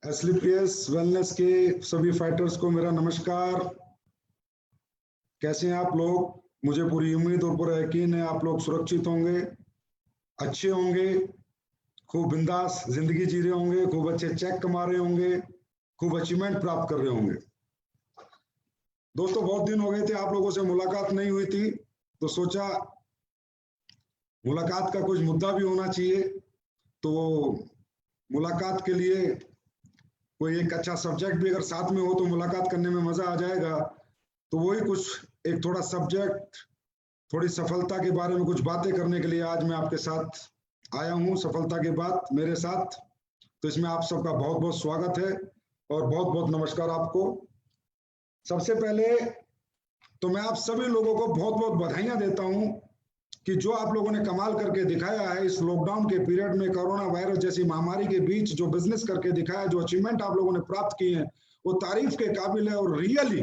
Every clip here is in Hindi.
एसलीपीएस वेलनेस के सभी फाइटर्स को मेरा नमस्कार। कैसे हैं आप लोग? मुझे पूरी उम्मीद और पूरा यकीन है आप लोग सुरक्षित होंगे, अच्छे होंगे, खूब बिंदास जिंदगी जी रहे होंगे, खूब अच्छे चेक कमा रहे होंगे, खूब अचीवमेंट प्राप्त कर रहे होंगे। दोस्तों, बहुत दिन हो गए थे आप लोगों से मुलाकात नहीं हुई थी, तो सोचा मुलाकात का कुछ मुद्दा भी होना चाहिए। तो मुलाकात के लिए कोई एक अच्छा सब्जेक्ट भी अगर साथ में हो तो मुलाकात करने में मजा आ जाएगा। तो वही कुछ एक थोड़ा सब्जेक्ट, थोड़ी सफलता के बारे में कुछ बातें करने के लिए आज मैं आपके साथ आया हूं। सफलता के बाद मेरे साथ, तो इसमें आप सबका बहुत बहुत स्वागत है और बहुत बहुत नमस्कार आपको। सबसे पहले तो मैं आप सभी लोगों को बहुत बहुत बधाइयां देता हूं कि जो आप लोगों ने कमाल करके दिखाया है इस लॉकडाउन के पीरियड में, कोरोना वायरस जैसी महामारी के बीच जो बिजनेस करके दिखाया, जो अचीवमेंट आप लोगों ने प्राप्त किए हैं, वो तारीफ के काबिल है। और really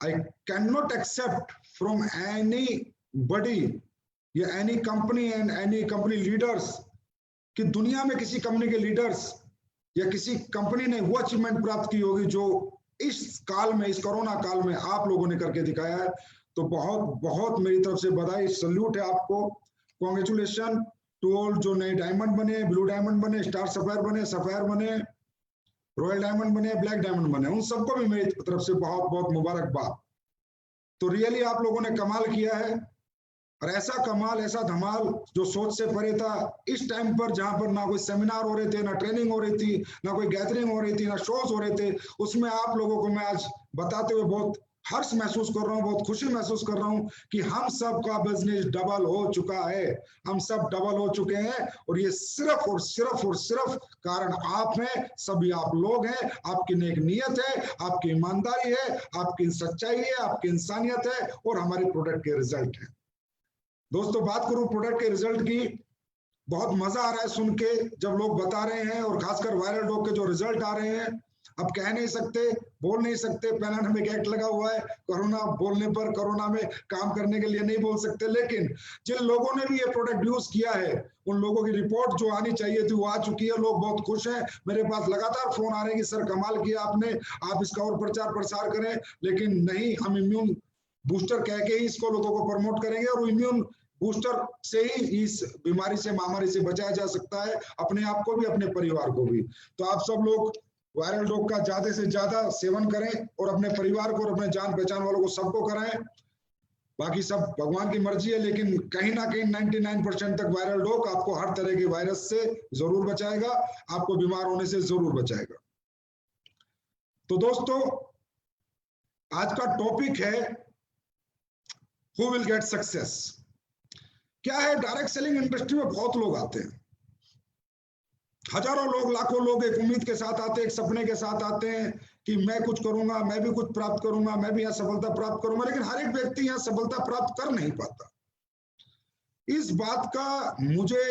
I can not accept from anybody या any company and any company leaders कि दुनिया में किसी कंपनी के लीडर्स या किसी कंपनी ने वो अचीवमेंट प्राप्त की होगी जो इस काल में, इस कोरोना काल में आप लोगों ने करके दिखाया है। तो बहुत बहुत मेरी तरफ से बधाई, सल्यूट है आपको। कॉन्ग्रेचुलेशन टू ऑल जो नए डायमंड बने, ब्लू डायमंड बने, स्टार सफायर बने, सफायर बने, रॉयल डायमंड बने, ब्लैक डायमंड बने, उन सबको भी मेरी तरफ से बहुत बहुत मुबारकबाद। तो रियली आप लोगों ने कमाल किया है, और ऐसा कमाल, ऐसा धमाल जो सोच से परे था। इस टाइम पर जहां पर ना कोई सेमिनार हो रहे थे, ना ट्रेनिंग हो रही थी, ना कोई गैदरिंग हो रही थी, ना शोज हो रहे थे, उसमें आप लोगों को मैं आज बताते हुए बहुत हर्ष महसूस कर रहा हूँ, बहुत खुशी महसूस कर रहा हूँ कि हम सब का बिजनेस डबल हो चुका है। हम सब डबल हो चुके हैं, और ये सिर्फ और सिर्फ और सिर्फ कारण आप हैं, सभी आप लोग हैं। आपकी नेक नियत है, आपकी ईमानदारी है, आपकी सच्चाई है, आपकी इंसानियत है, और हमारे प्रोडक्ट के रिजल्ट है। दोस्तों, बात करूं प्रोडक्ट के रिजल्ट की, बहुत मजा आ रहा है सुन के जब लोग बता रहे हैं, और खासकर वायरल डॉग के जो रिजल्ट आ रहे हैं। अब कह नहीं सकते, बोल नहीं सकते, पैंडेमिक एक्ट लगा हुआ है, कोरोना बोलने पर कोरोना में काम करने के लिए नहीं बोल सकते, लेकिन जिन लोगों ने भी ये प्रोडक्ट यूज किया है उन लोगों की रिपोर्ट जो आनी चाहिए थी वो आ चुकी है। लोग बहुत खुश हैं, मेरे पास लगातार फोन आ रहे हैं कि सर कमाल किया आपने, आप इसका और प्रचार प्रसार करें। लेकिन नहीं, हम इम्यून बूस्टर कह के ही इसको लोगों को प्रमोट करेंगे, और इम्यून बूस्टर से ही इस बीमारी से, महामारी से बचाया जा सकता है, अपने आप को भी, अपने परिवार को भी। तो आप सब लोग वायरल डॉग का ज्यादा से ज्यादा सेवन करें, और अपने परिवार को और अपने जान पहचान वालों को सबको कराएं। बाकी सब भगवान की मर्जी है, लेकिन कहीं ना कहीं 99% तक वायरल डॉग आपको हर तरह के वायरस से जरूर बचाएगा, आपको बीमार होने से जरूर बचाएगा। तो दोस्तों, आज का टॉपिक है हु विल गेट सक्सेस। क्या है, डायरेक्ट सेलिंग इंडस्ट्री में बहुत लोग आते हैं, हजारों लोग, लाखों लोग एक उम्मीद के साथ आते हैं, एक सपने के साथ आते हैं कि मैं कुछ करूंगा, मैं भी कुछ प्राप्त करूंगा, मैं भी यहाँ सफलता प्राप्त करूंगा। लेकिन हर एक व्यक्ति यहाँ सफलता प्राप्त कर नहीं पाता। इस बात का मुझे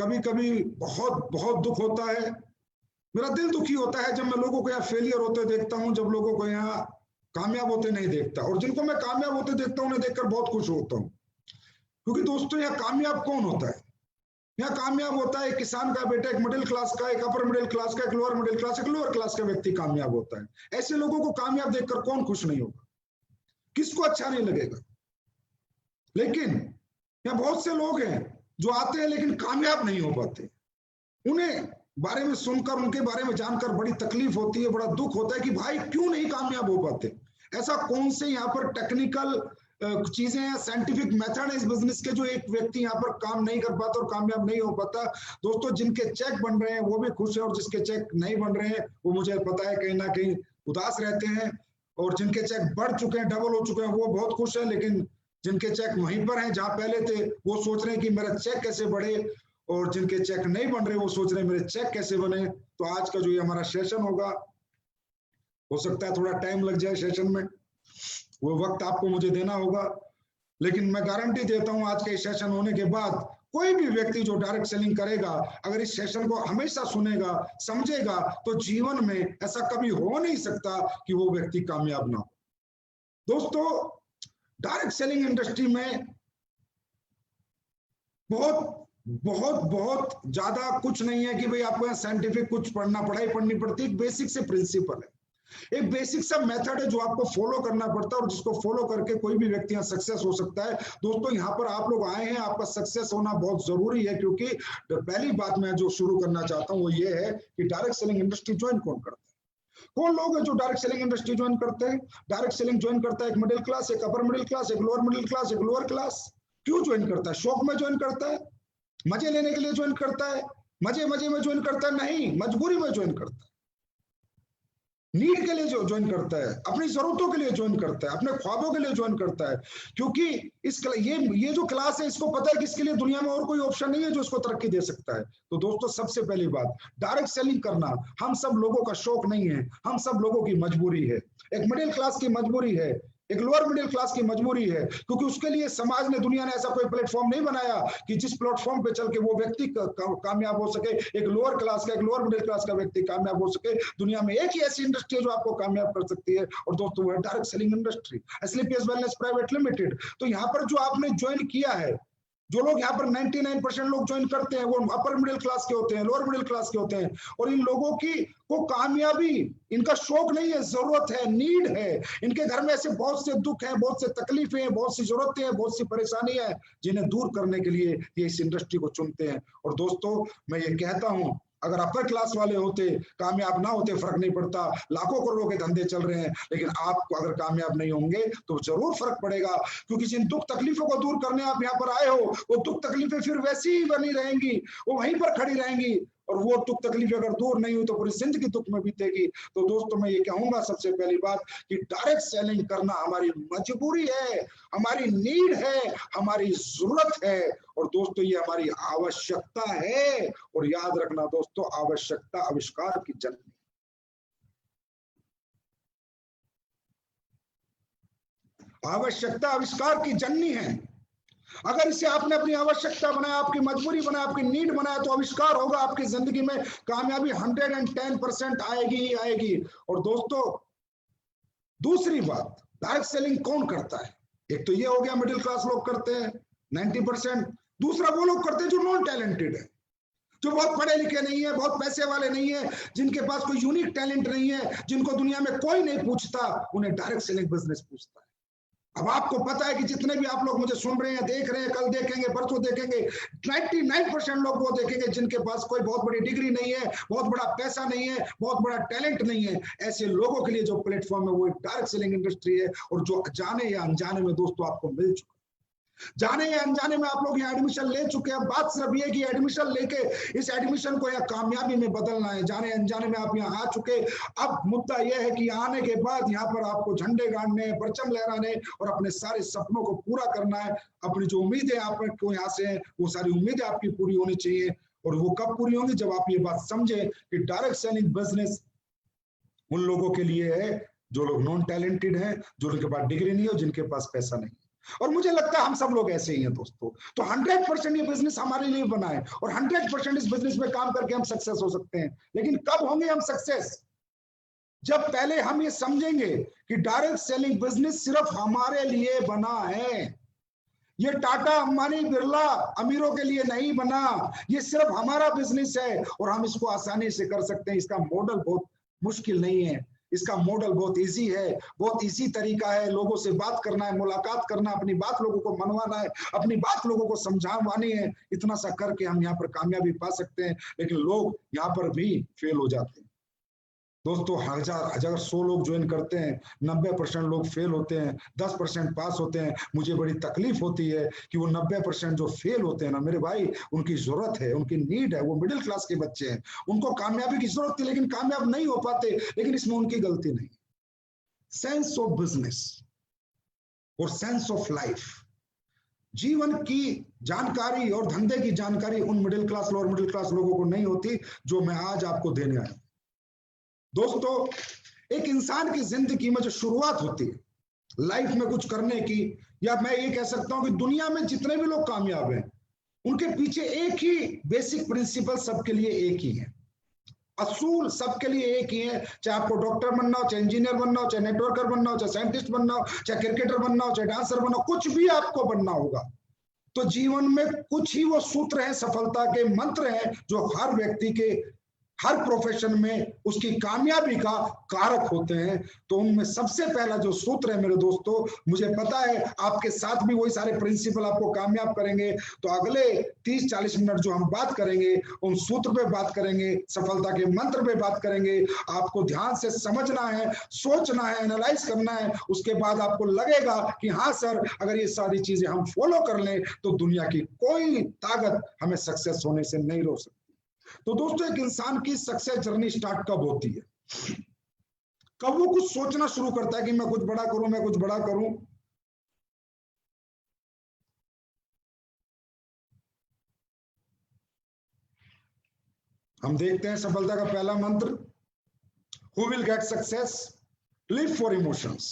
कभी कभी बहुत बहुत दुख होता है। मेरा दिल दुखी होता है जब मैं लोगों को यहाँ फेलियर होते देखता हूँ, जब लोगों को यहाँ कामयाब होते नहीं देखता। और जिनको मैं कामयाब होते देखता हूँ उन्हें देखकर बहुत खुश होता हूँ, क्योंकि दोस्तों यहाँ कामयाब कौन होता है? यहाँ कामयाब होता है एक किसान का बेटा, एक मिडिल क्लास का, एक अपर मिडिल क्लास का, एक लोअर मिडिल क्लास, एक लोअर क्लास का व्यक्ति कामयाब होता है। ऐसे लोगों को कामयाब देखकर कौन खुश नहीं होगा? किसको अच्छा नहीं लगेगा? लेकिन यहाँ बहुत से लोग हैं जो आते हैं लेकिन कामयाब नहीं हो पाते। उन्हें बारे में सुनकर, उनके बारे में जानकर बड़ी तकलीफ होती है, बड़ा दुख होता है कि भाई क्यों नहीं कामयाब हो पाते। ऐसा कौन से यहाँ पर टेक्निकल चीजें हैं, साइंटिफिक मेथड है इस बिजनेस के, जो एक व्यक्ति यहाँ पर काम नहीं कर पाता और कामयाब नहीं हो पाता? दोस्तों, जिनके चेक बन रहे हैं वो भी खुश है, और जिसके चेक नहीं बन रहे हैं वो मुझे पता है कहीं ना कहीं उदास रहते हैं। और जिनके चेक बढ़ चुके हैं, डबल हो चुके हैं, वो बहुत खुश है। लेकिन जिनके चेक वहीं पर हैं जहां पहले थे, वो सोच रहे हैं कि मेरा चेक कैसे बढ़े, और जिनके चेक नहीं बन रहे वो सोच रहे हैं मेरे चेक कैसे बने। तो आज का जो ये हमारा सेशन होगा, हो सकता है थोड़ा टाइम लग जाए सेशन में, वो वक्त आपको मुझे देना होगा, लेकिन मैं गारंटी देता हूं आज के इस सेशन होने के बाद कोई भी व्यक्ति जो डायरेक्ट सेलिंग करेगा, अगर इस सेशन को हमेशा सुनेगा, समझेगा, तो जीवन में ऐसा कभी हो नहीं सकता कि वो व्यक्ति कामयाब ना हो। दोस्तों, डायरेक्ट सेलिंग इंडस्ट्री में बहुत बहुत बहुत ज्यादा कुछ नहीं है कि भाई आपको यहाँ साइंटिफिक कुछ पढ़ाई पढ़नी पड़ती है। बेसिक से प्रिंसिपल है, एक बेसिक सा मेथड है जो आपको फॉलो करना पड़ता है और जिसको फॉलो करके कोई भी व्यक्ति यहाँ सक्सेस हो सकता है। दोस्तों यहाँ पर आप लोग आए हैं, आपका सक्सेस होना बहुत जरूरी है, क्योंकि पहली बात मैं जो शुरू करना चाहता हूँ वो ये है कि डायरेक्ट सेलिंग इंडस्ट्री ज्वाइन कौन करता है? कौन लोग हैं जो डायरेक्ट सेलिंग इंडस्ट्री ज्वाइन करते हैं? डायरेक्ट सेलिंग ज्वाइन करता है एक मिडिल क्लास, एक अपर मिडिल क्लास, एक लोअर मिडिल क्लास, एक लोअर क्लास। क्यों ज्वाइन करता है? शौक में ज्वाइन करता है, मजे लेने के लिए ज्वाइन करता है, मजे मजे में ज्वाइन करता है? नहीं, मजबूरी में ज्वाइन करता है, नीड के लिए जो ज्वाइन करता है, अपनी जरूरतों के लिए ज्वाइन करता है, अपने ख्वाबों के लिए ज्वाइन करता है। क्योंकि ये जो क्लास है, इसको पता है कि इसके लिए दुनिया में और कोई ऑप्शन नहीं है जो इसको तरक्की दे सकता है। तो दोस्तों सबसे पहली बात, डायरेक्ट सेलिंग करना हम सब लोगों का शौक नहीं है, हम सब लोगों की मजबूरी है। एक मिडिल क्लास की मजबूरी है, एक लोअर मिडिल क्लास की मजबूरी है, क्योंकि उसके लिए समाज ने, दुनिया ने ऐसा कोई प्लेटफॉर्म नहीं बनाया कि जिस प्लेटफॉर्म पे चल के वो व्यक्ति कामयाब हो सके। एक लोअर क्लास का, एक लोअर मिडिल क्लास का व्यक्ति कामयाब हो सके। दुनिया में एक ही ऐसी इंडस्ट्री है जो आपको कामयाब कर सकती है, और दोस्तों वो है direct selling industry, Asclepius wellness private limited. तो यहाँ पर जो आपने ज्वाइन किया है, जो लोग यहाँ पर 99% लोग ज्वाइन करते हैं वो अपर मिडिल क्लास के होते हैं, लोअर मिडिल क्लास के होते हैं। और इन लोगों की को कामयाबी, इनका शौक नहीं है, जरूरत है, नीड है। इनके घर में ऐसे बहुत से दुख हैं, बहुत से तकलीफें हैं, बहुत सी जरूरतें हैं, बहुत सी परेशानी है, जिन्हें दूर करने के लिए ये इस इंडस्ट्री को चुनते हैं। और दोस्तों मैं ये कहता हूं, अगर अपर क्लास वाले होते, कामयाब ना होते, फर्क नहीं पड़ता, लाखों करोड़ों के धंधे चल रहे हैं, लेकिन आप अगर कामयाब नहीं होंगे तो जरूर फर्क पड़ेगा। क्योंकि जिन दुख तकलीफों को दूर करने आप यहाँ पर आए हो, वो दुख तकलीफें फिर वैसी ही बनी रहेंगी, वो वहीं पर खड़ी रहेंगी, और वो दुख तकलीफें अगर दूर नहीं हुई तो पूरी जिंदगी दुख में बीतेगी। तो दोस्तों मैं ये कहूंगा सबसे पहली बात कि डायरेक्ट सेलिंग करना हमारी मजबूरी है, हमारी नीड है, हमारी जरूरत है, और दोस्तों ये हमारी आवश्यकता है। और याद रखना दोस्तों, आवश्यकता आविष्कार की जननी, आवश्यकता आविष्कार की जननी है। अगर इसे आपने अपनी आवश्यकता बनाया, आपकी मजबूरी बनाया, आपकी नीड बनाया, तो आविष्कार होगा, आपकी जिंदगी में कामयाबी 110% आएगी ही आएगी। और दोस्तों दूसरी बात, डायरेक्ट सेलिंग कौन करता है? एक तो ये हो गया मिडिल क्लास लोग करते हैं 90%। दूसरा वो लोग करते हैं जो नॉन टैलेंटेड है, जो बहुत पढ़े लिखे नहीं है, बहुत पैसे वाले नहीं है, जिनके पास कोई यूनिक टैलेंट नहीं है, जिनको दुनिया में कोई नहीं पूछता, उन्हें डायरेक्ट सेलिंग बिजनेस पूछता है। अब आपको पता है कि जितने भी आप लोग मुझे सुन रहे हैं, देख रहे हैं, कल देखेंगे, परसों देखेंगे, 99% लोग वो देखेंगे जिनके पास कोई बहुत बड़ी डिग्री नहीं है, बहुत बड़ा पैसा नहीं है, बहुत बड़ा टैलेंट नहीं है। ऐसे लोगों के लिए जो प्लेटफॉर्म है वो डायरेक्ट सेलिंग इंडस्ट्री है, और जो जाने या अनजाने में दोस्तों आपको मिल चुका है। जाने या अनजाने में आप लोग यहाँ एडमिशन ले चुके हैं। बात सिर्फ ये कि एडमिशन लेके इस एडमिशन को या कामयाबी में बदलना है। जाने अनजाने में आप यहाँ आ चुके। अब मुद्दा यह है कि आने के बाद यहाँ पर आपको झंडे गाड़ने, परचम लहराने और अपने सारे सपनों को पूरा करना है। अपनी जो उम्मीदें आपको यहाँ से हैं, वो सारी उम्मीदें आपकी पूरी होनी चाहिए। और वो कब पूरी होंगी? जब आप ये बात समझे कि डायरेक्ट सेलिंग बिजनेस उन लोगों के लिए है जो लोग नॉन टैलेंटेड हैं, जो उनके पास डिग्री नहीं है, जिनके पास पैसा नहीं। और मुझे लगता है हम सब लोग ऐसे ही हैं दोस्तों। तो 100% ये बिजनेस हमारे लिए बना है, और 100% इस बिजनेस में काम करके हम सक्सेस हो सकते हैं। लेकिन कब होंगे हम सक्सेस? जब पहले हम ये समझेंगे कि डायरेक्ट सेलिंग बिजनेस सिर्फ हमारे लिए बना है। ये टाटा, अंबानी, बिरला अमीरों के लिए नहीं बना, ये सिर्फ हमारा बिजनेस है, और हम इसको आसानी से कर सकते हैं। इसका मॉडल बहुत मुश्किल नहीं है, इसका मॉडल बहुत इजी है, बहुत इजी तरीका है। लोगों से बात करना है, मुलाकात करना, अपनी बात लोगों को मनवाना है, अपनी बात लोगों को समझावानी है। इतना सा करके हम यहाँ पर कामयाबी पा सकते हैं। लेकिन लोग यहाँ पर भी फेल हो जाते हैं दोस्तों। अगर 100 लोग ज्वाइन करते हैं, 90% लोग फेल होते हैं, 10% पास होते हैं। मुझे बड़ी तकलीफ होती है कि वो 90% जो फेल होते हैं ना मेरे भाई, उनकी जरूरत है, उनकी नीड है, वो मिडिल क्लास के बच्चे हैं, उनको कामयाबी की जरूरत थी लेकिन कामयाब नहीं हो पाते। लेकिन इसमें उनकी गलती नहीं। सेंस ऑफ बिजनेस और सेंस ऑफ लाइफ, जीवन की जानकारी और धंधे की जानकारी उन middle class, lower middle class लोगों को नहीं होती, जो मैं आज आपको देने आया। दोस्तों एक इंसान की जिंदगी में जो शुरुआत होती है लाइफ में कुछ करने की, या मैं ये कह सकता हूं कि दुनिया में जितने भी लोग कामयाब हैं, उनके पीछे एक ही बेसिक प्रिंसिपल सबके लिए एक ही है, असूल सबके लिए एक ही है। चाहे आपको डॉक्टर बनना हो, चाहे इंजीनियर बनना हो, चाहे नेटवर्कर बनना हो, चाहे साइंटिस्ट बनना हो, चाहे क्रिकेटर बनना हो, चाहे डांसर बनना हो, कुछ भी आपको बनना होगा, तो जीवन में कुछ ही वो सूत्र हैं, सफलता के मंत्र हैं, जो हर व्यक्ति के हर प्रोफेशन में उसकी कामयाबी का कारक होते हैं। तो उनमें सबसे पहला जो सूत्र है मेरे दोस्तों, मुझे पता है आपके साथ भी वही सारे प्रिंसिपल आपको कामयाब करेंगे। तो अगले 30-40 मिनट जो हम बात करेंगे, उन सूत्र पे बात करेंगे, सफलता के मंत्र पे बात करेंगे। आपको ध्यान से समझना है, सोचना है, एनालाइज करना है। उसके बाद आपको लगेगा कि हाँ सर, अगर ये सारी चीजें हम फॉलो कर लें तो दुनिया की कोई ताकत हमें सक्सेस होने से नहीं रोक सकती। तो दोस्तों, एक इंसान की सक्सेस जर्नी स्टार्ट कब होती है? कब वो कुछ सोचना शुरू करता है कि मैं कुछ बड़ा करूं, मैं कुछ बड़ा करूं। हम देखते हैं सफलता का पहला मंत्र, who will get success, live for emotions.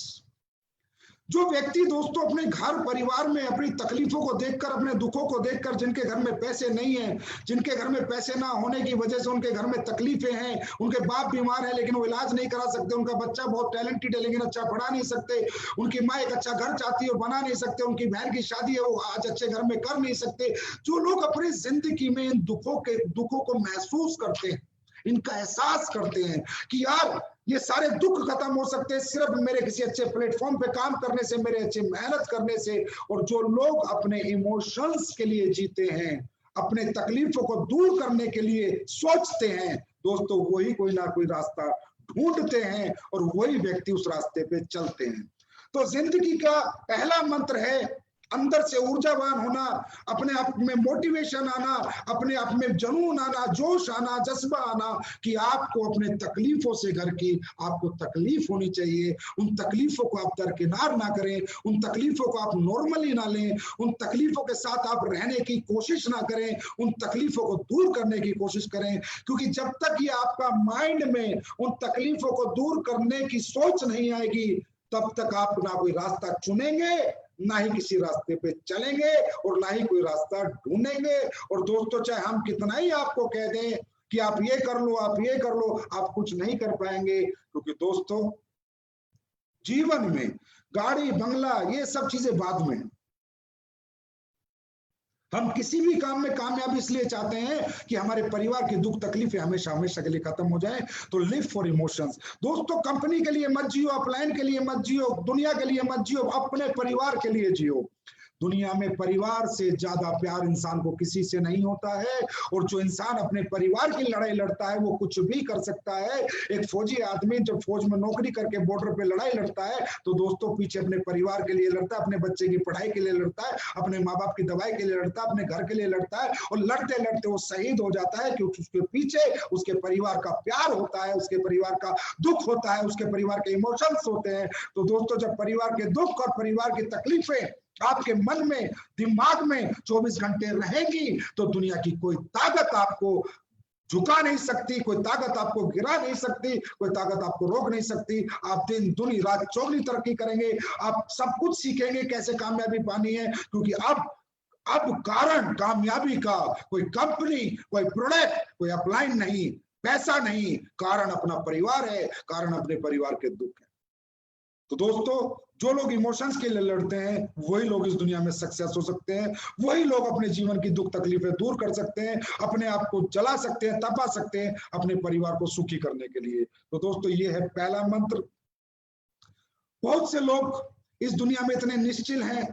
जो व्यक्ति दोस्तों अपने घर परिवार में अपनी तकलीफों को देखकर, अपने दुखों को देखकर, जिनके घर में पैसे नहीं है, जिनके घर में पैसे ना होने की वजह से उनके घर में तकलीफें हैं, उनके बाप बीमार है लेकिन वो इलाज नहीं करा सकते, उनका बच्चा बहुत टैलेंटेड है लेकिन अच्छा पढ़ा नहीं सकते, उनकी माँ एक अच्छा घर चाहती है बना नहीं सकते, उनकी बहन की शादी है वो आज अच्छे घर में कर नहीं सकते। जो लोग अपनी जिंदगी में इन दुखों को महसूस करते हैं, इनका एहसास करते हैं कि यार ये सारे दुख खत्म हो सकते हैं सिर्फ मेरे किसी अच्छे प्लेटफॉर्म पे काम करने से, मेरे अच्छे मेहनत करने से। और जो लोग अपने इमोशंस के लिए जीते हैं, अपने तकलीफों को दूर करने के लिए सोचते हैं दोस्तों, वही कोई ना कोई रास्ता ढूंढते हैं और वही व्यक्ति उस रास्ते पे चलते हैं। तो जिंदगी का पहला मंत्र है अंदर से ऊर्जावान होना, अपने आप में मोटिवेशन आना, अपने आप में जुनून आना, जोश आना, जज्बा आना कि आपको अपने तकलीफों से घर की आपको तकलीफ होनी चाहिए। उन तकलीफों को आप दरकिनार ना करें, उन तकलीफों को आप नॉर्मली ना लें, उन तकलीफों के साथ आप रहने की कोशिश ना करें, उन तकलीफों को दूर करने की कोशिश करें। क्योंकि जब तक ये आपका माइंड में उन तकलीफों को दूर करने की सोच नहीं आएगी, तब तक आप ना कोई रास्ता चुनेंगे, ना ही किसी रास्ते पे चलेंगे और ना ही कोई रास्ता ढूंढेंगे। और दोस्तों, चाहे हम कितना ही आपको कह दें कि आप ये कर लो, आप ये कर लो, आप कुछ नहीं कर पाएंगे। क्योंकि दोस्तों, जीवन में गाड़ी बंगला ये सब चीजें बाद में, हम किसी भी काम में कामयाबी इसलिए चाहते हैं कि हमारे परिवार की दुख तकलीफें हमेशा हमेशा के लिए खत्म हो जाए। तो लिव फॉर इमोशंस। दोस्तों, कंपनी के लिए मत जियो, अपलाइन के लिए मत जियो, दुनिया के लिए मत जियो, अपने परिवार के लिए जियो। दुनिया में परिवार से ज्यादा प्यार इंसान को किसी से नहीं होता है। और जो इंसान अपने परिवार की लड़ाई लड़ता है वो कुछ भी कर सकता है। एक फौजी आदमी जब फौज में नौकरी करके बॉर्डर पे लड़ाई लड़ता है तो दोस्तों पीछे अपने परिवार के लिए लड़ता है, अपने बच्चे की पढ़ाई के लिए लड़ता है, अपने माँ बाप की दवाई के लिए लड़ता है, अपने घर के लिए लड़ता है। और लड़ते लड़ते वो शहीद हो जाता है क्योंकि उसके पीछे उसके परिवार का प्यार होता है, उसके परिवार का दुख होता है, उसके परिवार के इमोशंस होते हैं। तो दोस्तों, जब परिवार के दुख और परिवार की तकलीफें आपके मन में, दिमाग में 24 घंटे रहेगी तो दुनिया की कोई ताकत आपको झुका नहीं सकती, कोई ताकत आपको गिरा नहीं सकती, कोई ताकत आपको रोक नहीं सकती। आप दिन दुनी रात चौगनी तरक्की करेंगे, आप सब कुछ सीखेंगे कैसे कामयाबी पानी है। क्योंकि अब कारण कामयाबी का कोई कंपनी, कोई प्रोडक्ट, कोई अपलाइन नहीं, पैसा नहीं, कारण अपना परिवार है, कारण अपने परिवार के दुख है। तो दोस्तों, जो लोग इमोशंस के लिए लड़ते हैं वही लोग इस दुनिया में सक्सेस हो सकते हैं, वही लोग अपने जीवन की दुख तकलीफें दूर कर सकते हैं, अपने आप को जला सकते हैं, तपा सकते हैं अपने परिवार को सुखी करने के लिए। तो दोस्तों, ये है पहला मंत्र। बहुत से लोग इस दुनिया में इतने निश्चिल हैं,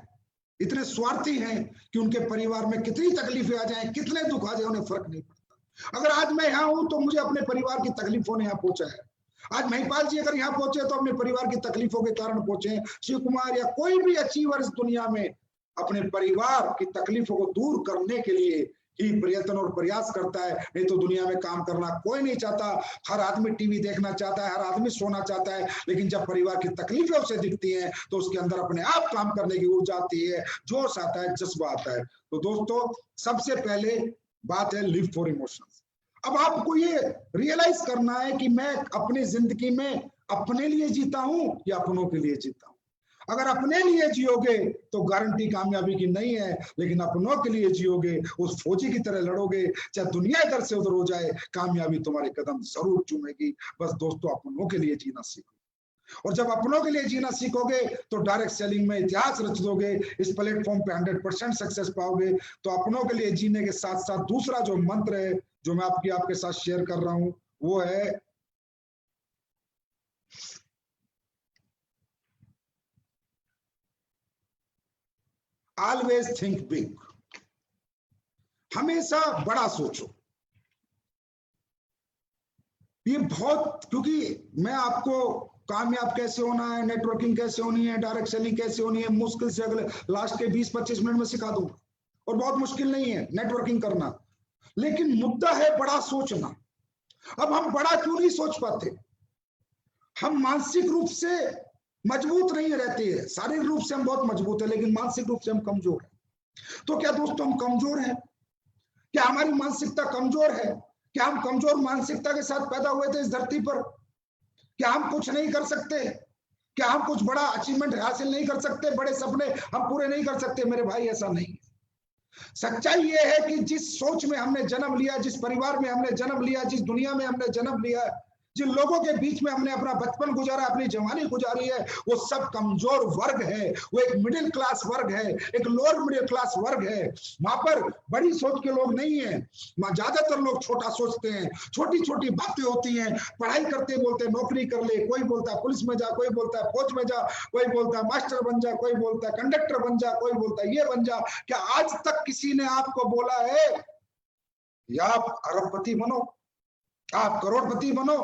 इतने स्वार्थी हैं कि उनके परिवार में कितनी तकलीफें आ जाए, कितने दुख आ जाए, उन्हें फर्क नहीं पड़ता। अगर आज मैं यहाँ हूं तो मुझे अपने परिवार की तकलीफों ने यहाँ पहुंचा है। आज महिपाल जी अगर यहाँ पहुंचे तो अपने परिवार की तकलीफों के कारण पहुंचे। शिव कुमार या कोई भी अचीवर इस दुनिया में अपने परिवार की तकलीफों को दूर करने के लिए ही प्रयत्न और प्रयास करता है। नहीं तो दुनिया में काम करना कोई नहीं चाहता। हर आदमी टीवी देखना चाहता है, हर आदमी सोना चाहता है, लेकिन जब परिवार की तकलीफें उसे दिखती हैं तो उसके अंदर अपने आप काम करने की ऊर्जा आती है, जोश आता है, जज्बा आता है। तो दोस्तों, सबसे पहले बात है लिव फॉर इमोशंस। अब आपको ये रियलाइज करना है कि मैं अपनी जिंदगी में अपने लिए जीता हूं या अपनों के लिए जीता हूं। अगर अपने लिए जियोगे तो गारंटी कामयाबी की नहीं है, लेकिन अपनों के लिए जियोगे, उस फौजी की तरह लड़ोगे, चाहे दुनिया इधर से उधर हो जाए, कामयाबी तुम्हारे कदम जरूर चूमेगी। बस दोस्तों, अपनों के लिए जीना सीखो। और जब अपनों के लिए जीना सीखोगे तो डायरेक्ट सेलिंग में इतिहास रच दोगे, इस प्लेटफॉर्म पे 100% सक्सेस पाओगे। तो अपनों के लिए जीने के साथ साथ दूसरा जो मंत्र है जो मैं आपके साथ शेयर कर रहा हूं वो है ऑलवेज थिंक बिग। हमेशा बड़ा सोचो। ये बहुत, क्योंकि मैं आपको कामयाब कैसे होना है, नेटवर्किंग कैसे होनी है, डायरेक्ट सेलिंग कैसे होनी है, मुश्किल से अगले लास्ट के 20-25 मिनट में सिखा दूंगा। और बहुत मुश्किल नहीं है नेटवर्किंग करना, लेकिन मुद्दा है बड़ा सोचना। अब हम बड़ा क्यों नहीं सोच पाते? हम मानसिक रूप से मजबूत नहीं रहते हैं। शारीरिक रूप से हम बहुत मजबूत है, लेकिन मानसिक रूप से हम कमजोर हैं। तो क्या दोस्तों हम कमजोर हैं? क्या हमारी मानसिकता कमजोर है? क्या हम कमजोर मानसिकता के साथ पैदा हुए थे इस धरती पर? क्या हम कुछ नहीं कर सकते? क्या हम कुछ बड़ा अचीवमेंट हासिल नहीं कर सकते? बड़े सपने हम पूरे नहीं कर सकते? मेरे भाई, ऐसा नहीं। सच्चाई यह है कि जिस सोच में हमने जन्म लिया, जिस परिवार में हमने जन्म लिया, जिस दुनिया में हमने जन्म लिया, जिन लोगों के बीच में हमने अपना बचपन गुजारा, अपनी जवानी गुजारी है, वो सब कमजोर वर्ग है। वो एक मिडिल क्लास वर्ग है, एक लोअर मिडिल क्लास वर्ग है। वहां पर बड़ी सोच के लोग नहीं है। वहां ज्यादातर लोग छोटा सोचते हैं, छोटी छोटी बातें होती हैं। पढ़ाई करते बोलते नौकरी कर ले, कोई बोलता है पुलिस में जा, कोई बोलता है फौज में जा, कोई बोलता है मास्टर बन जा, कोई बोलता है कंडक्टर बन जा, कोई बोलता है ये बन जा। क्या आज तक किसी ने आपको बोला है या आप अरबपति बनो, आप करोड़पति बनो,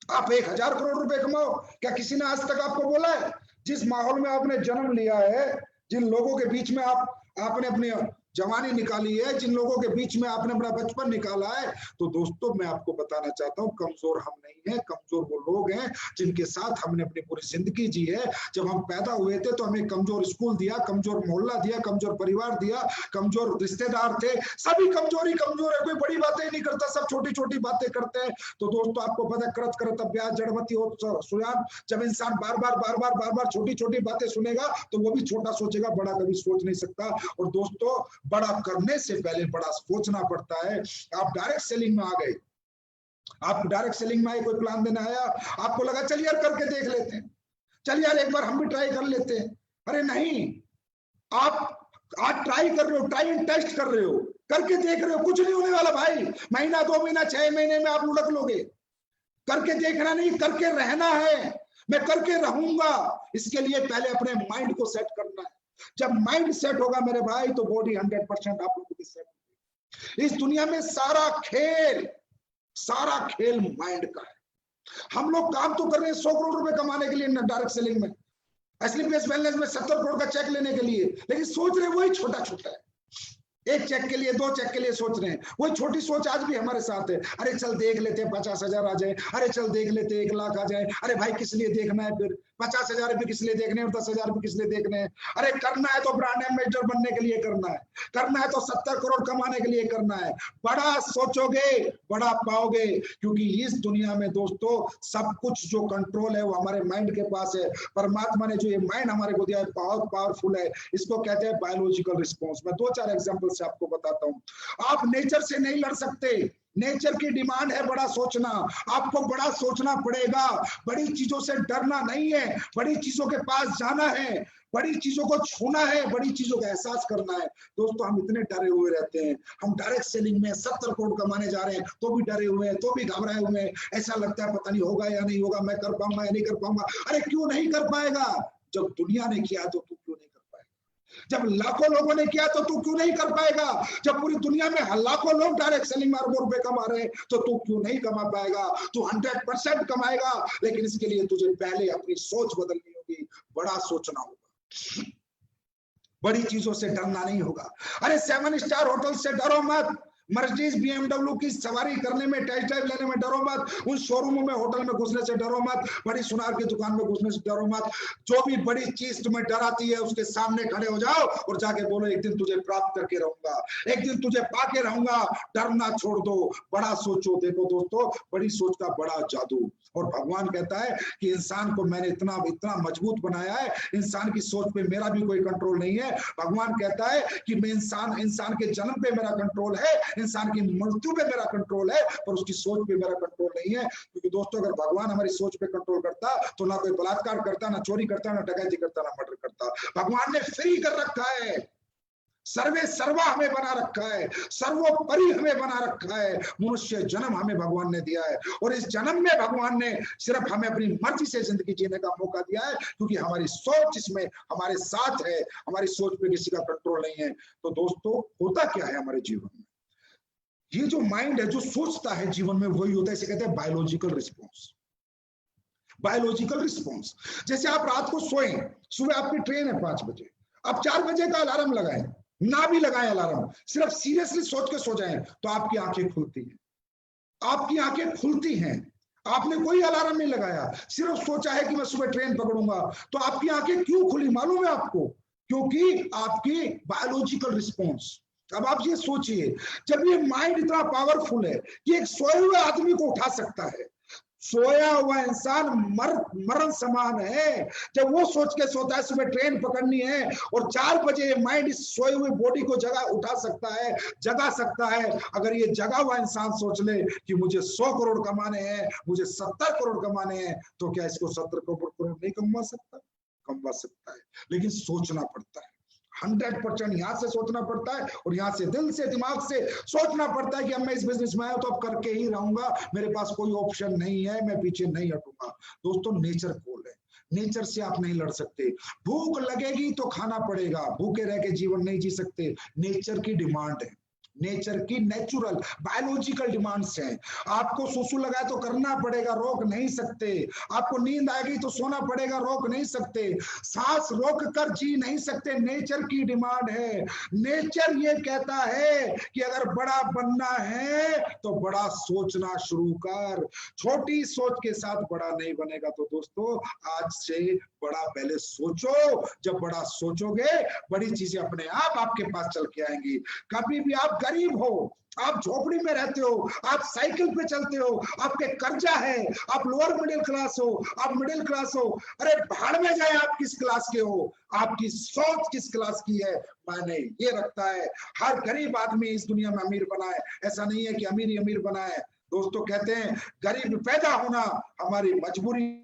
आप 1000 करोड़ रुपए कमाओ? क्या किसी ने आज तक आपको बोला है? जिस माहौल में आपने जन्म लिया है, जिन लोगों के बीच में आपने अपनी जवानी निकाली है, जिन लोगों के बीच में आपने अपना बचपन निकाला है, तो दोस्तों मैं आपको बताना चाहता हूं, कमजोर हम नहीं है। कमजोर वो लोग हैं जिनके साथ हमने अपनी पूरी जिंदगी जी है। जब हम पैदा हुए थे तो हमें कमजोर स्कूल दिया, कमजोर मोहल्ला दिया, कमजोर परिवार दिया, कमजोर रिश्तेदार थे। सभी कमजोरी कमजोर है, कोई बड़ी बातें नहीं करता, सब छोटी छोटी बातें करते हैं। तो दोस्तों आपको पता है, करत करत अभ्यास जड़मती हो सुजान। जब इंसान बार बार छोटी छोटी बातें सुनेगा तो वो भी छोटा सोचेगा, बड़ा कभी सोच नहीं सकता। और दोस्तों बड़ा करने से पहले बड़ा सोचना पड़ता है। आप डायरेक्ट सेलिंग में आ गए, आप डायरेक्ट सेलिंग में आए, कोई प्लान देना आया, आपको लगा चल यार करके देख लेते हैं, चल यार एक बार हम भी ट्राई कर लेते हैं। अरे नहीं, आप आज ट्राई कर रहे हो, ट्राई एंड टेस्ट कर रहे हो, करके देख रहे हो, कुछ नहीं होने वाला भाई। महीना 2 महीना 6 महीने में आप लुढ़क लोगे। करके देखना नहीं, करके रहना है। मैं करके रहूंगा, इसके लिए पहले अपने माइंड को सेट करना है। जब माइंड सेट होगा मेरे भाई तो बॉडी 100% आप लोगों की सेट होगी। इस दुनिया में सारा खेल माइंड का है। हम लोग काम तो कर रहे हैं 100 करोड़ रुपए कमाने के लिए डायरेक्ट सेलिंग में, एसलीपीएस वेलनेस में 70 करोड़ का चेक लेने के लिए, लेकिन सोच रहे वही छोटा छोटा है। एक चेक के लिए, 2 चेक के लिए सोच रहे हैं। वही छोटी सोच आज भी हमारे साथ है। अरे चल देख लेते हैं 50,000 आ जाए, अरे चल देख लेते हैं 1 लाख आ जाए। अरे भाई किस लिए देखना है फिर? 50,000 रुपये किस लिए देखने और 10,000 रुपये किस लिए देखने हैं? अरे करना है तो ब्रांड एम्बेसडर बनने के लिए करना है, करना है तो 70 करोड़ कमाने के लिए करना है। बड़ा सोचोगे बड़ा पाओगे, क्योंकि इस दुनिया में दोस्तों सब कुछ जो कंट्रोल है वो हमारे माइंड के पास है। परमात्मा ने जो ये माइंड हमारे को दिया है बहुत पावरफुल है। इसको कहते हैं बायोलॉजिकल रिस्पॉन्स। मैं 2-4 एग्जाम्पल से आपको बताता हूँ। आप नेचर से नहीं लड़ सकते, नेचर की डिमांड है बड़ा सोचना। आपको बड़ा सोचना पड़ेगा। बड़ी चीजों से डरना नहीं है, बड़ी चीजों के पास जाना है, बड़ी चीजों को छूना है, बड़ी चीजों का एहसास करना है। दोस्तों हम इतने डरे हुए रहते हैं। हम डायरेक्ट सेलिंग में 70 करोड़ कमाने जा रहे हैं तो भी डरे हुए हैं, तो भी घबराए हुए हैं। ऐसा लगता है पता नहीं होगा या नहीं होगा, मैं कर पाऊंगा या नहीं कर पाऊंगा। अरे क्यों नहीं कर पाएगा? जब दुनिया ने किया तो तू क्यों नहीं कर पाएगा? जब लाखों लोगों ने किया तो तू क्यों नहीं कर पाएगा? जब पूरी दुनिया में लाखों लोग डायरेक्ट सेलिंग में अरबों रुपए कमा रहे हैं तो तू क्यों नहीं कमा पाएगा? तू 100% कमाएगा, लेकिन इसके लिए तुझे पहले अपनी सोच बदलनी होगी। बड़ा सोचना होगा, बड़ी चीजों से डरना नहीं होगा। अरे 7 स्टार होटल से डरो मत, मर्सिडीज BMW की सवारी करने में, टेस्ट ड्राइव लेने में डरो मत, उन शोरूमों में होटल में घुसने से डरो मत, बड़ी सुनार की दुकान में घुसने से डरो मत। जो भी बड़ी चीज तुम्हें डराती है उसके सामने खड़े हो जाओ और जाके बोलो एक दिन तुझे प्राप्त करके रहूंगा, एक दिन तुझे पाके रहूंगा। डरना छोड़ दो, बड़ा सोचो। देखो दोस्तों, बड़ी सोच का बड़ा जादू। और भगवान कहता है कि इंसान को मैंने इतना इतना मजबूत बनाया है, इंसान की सोच पे मेरा भी कोई कंट्रोल नहीं है। भगवान कहता है कि मैं इंसान के जन्म पे मेरा कंट्रोल है, इंसान की मृत्यु पे मेरा कंट्रोल है, पर उसकी सोच पे मेरा कंट्रोल नहीं है। क्योंकि दोस्तों अगर भगवान हमारी सोच पे कंट्रोल करता तो ना कोई बलात्कार करता, ना चोरी करता, ना डकैती करता, ना मर्डर करता। भगवान ने फ्री कर रखा है, सर्वे सर्वा हमें बना रखा है, सर्वोपरि हमें बना रखा है। मनुष्य जन्म हमें भगवान ने दिया है, और इस जन्म में भगवान ने सिर्फ हमें अपनी मर्जी से जिंदगी जीने का मौका दिया है, क्योंकि हमारी सोच इसमें हमारे साथ है, हमारी सोच पे किसी का कंट्रोल नहीं है। तो दोस्तों होता क्या है हमारे जीवन में, ये जो माइंड है जो सोचता है जीवन में, वही होता है, इसे कहते हैं बायोलॉजिकल रिस्पॉन्स। बायोलॉजिकल रिस्पॉन्स, जैसे आप रात को सोए, सुबह आपकी ट्रेन है 5 बजे, आप 4 बजे का अलार्म लगाएं, ना भी लगाएं अलार्म, सिर्फ सीरियसली सोच के सो जाएं, तो आपकी आंखें खुलती हैं, आपकी आंखें खुलती हैं। आपने कोई अलार्म नहीं लगाया, सिर्फ सोचा है कि मैं सुबह ट्रेन पकड़ूंगा, तो आपकी आंखें क्यों खुली मालूम है आपको? क्योंकि आपकी बायोलॉजिकल रिस्पॉन्स। अब आप ये सोचिए, जब ये माइंड इतना पावरफुल है कि एक सोए हुए आदमी को उठा सकता है, सोया हुआ इंसान मरण समान है। जब वो सोच के सोता है सुबह ट्रेन पकड़नी है, और 4 बजे माइंड इस सोए हुए बॉडी को उठा सकता है, जगा सकता है। अगर ये जगा हुआ इंसान सोच ले कि मुझे 100 करोड़ कमाने हैं, मुझे 70 करोड़ कमाने हैं, तो क्या इसको 70 करोड़ नहीं कमा सकता? कमा सकता है, लेकिन सोचना पड़ता है। 100% यहां से सोचना पड़ता है, और यहां से दिल से दिमाग से सोचना पड़ता है कि अब मैं इस बिजनेस में आया तो अब करके ही रहूंगा, मेरे पास कोई ऑप्शन नहीं है, मैं पीछे नहीं हटूंगा। दोस्तों नेचर कॉल है, नेचर से आप नहीं लड़ सकते। भूख लगेगी तो खाना पड़ेगा, भूखे रह के जीवन नहीं जी सकते। नेचर की डिमांड है, नेचर की नेचुरल बायोलॉजिकल डिमांड्स हैं। आपको सुसु लगा तो करना पड़ेगा, रोक नहीं सकते। आपको नींद आएगी तो सोना पड़ेगा, रोक नहीं सकते। सांस रोक कर जी नहीं सकते, नेचर की डिमांड है। नेचर ये कहता है कि अगर बड़ा बनना है तो बड़ा सोचना शुरू कर, छोटी सोच के साथ बड़ा नहीं बनेगा। तो दोस्तों आज से बड़ा पहले सोचो, जब बड़ा सोचोगे बड़ी चीजें अपने आप आपके पास चल के आएंगी। कभी भी आप गरीब हो, आप झोपड़ी में रहते हो, आप साइकिल पे चलते हो, आपके कर्जा है, आप लोअर मिडिल क्लास हो, आप मिडिल क्लास हो, अरे भाड़ में जाए आप किस क्लास के हो, आपकी सोच किस क्लास की है मायने ये रखता है। हर गरीब आदमी इस दुनिया में अमीर बना है, ऐसा नहीं है कि अमीर ही अमीर बना है। दोस्तों कहते हैं गरीब पैदा होना हमारी मजबूरी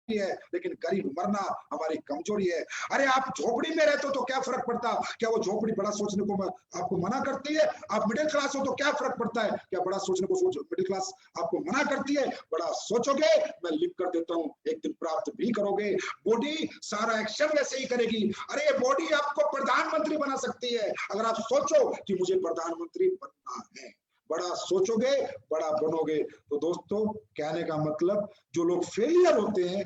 है, लेकिन गरीब मरना हमारी कमजोरी है। अरे आप झोपड़ी में रहते हो तो क्या फर्क पड़ता? क्या वो झोपड़ी बड़ा सोचने को आपको मना करती है? आप मिडिल क्लास हो तो क्या फर्क पड़ता है? क्या बड़ा सोचने को मिडिल क्लास आपको मना करती है? बड़ा सोचोगे, मैं लिख कर देता हूं, एक दिन प्राप्त भी करोगे। बॉडी सारा एक्शन वैसे ही करेगी। अरे ये बॉडी आपको प्रधानमंत्री बना सकती है अगर आप सोचो कि मुझे प्रधानमंत्री बनना है। बड़ा सोचोगे बड़ा बनोगे। तो दोस्तों कहने का मतलब, जो लोग फेलियर होते हैं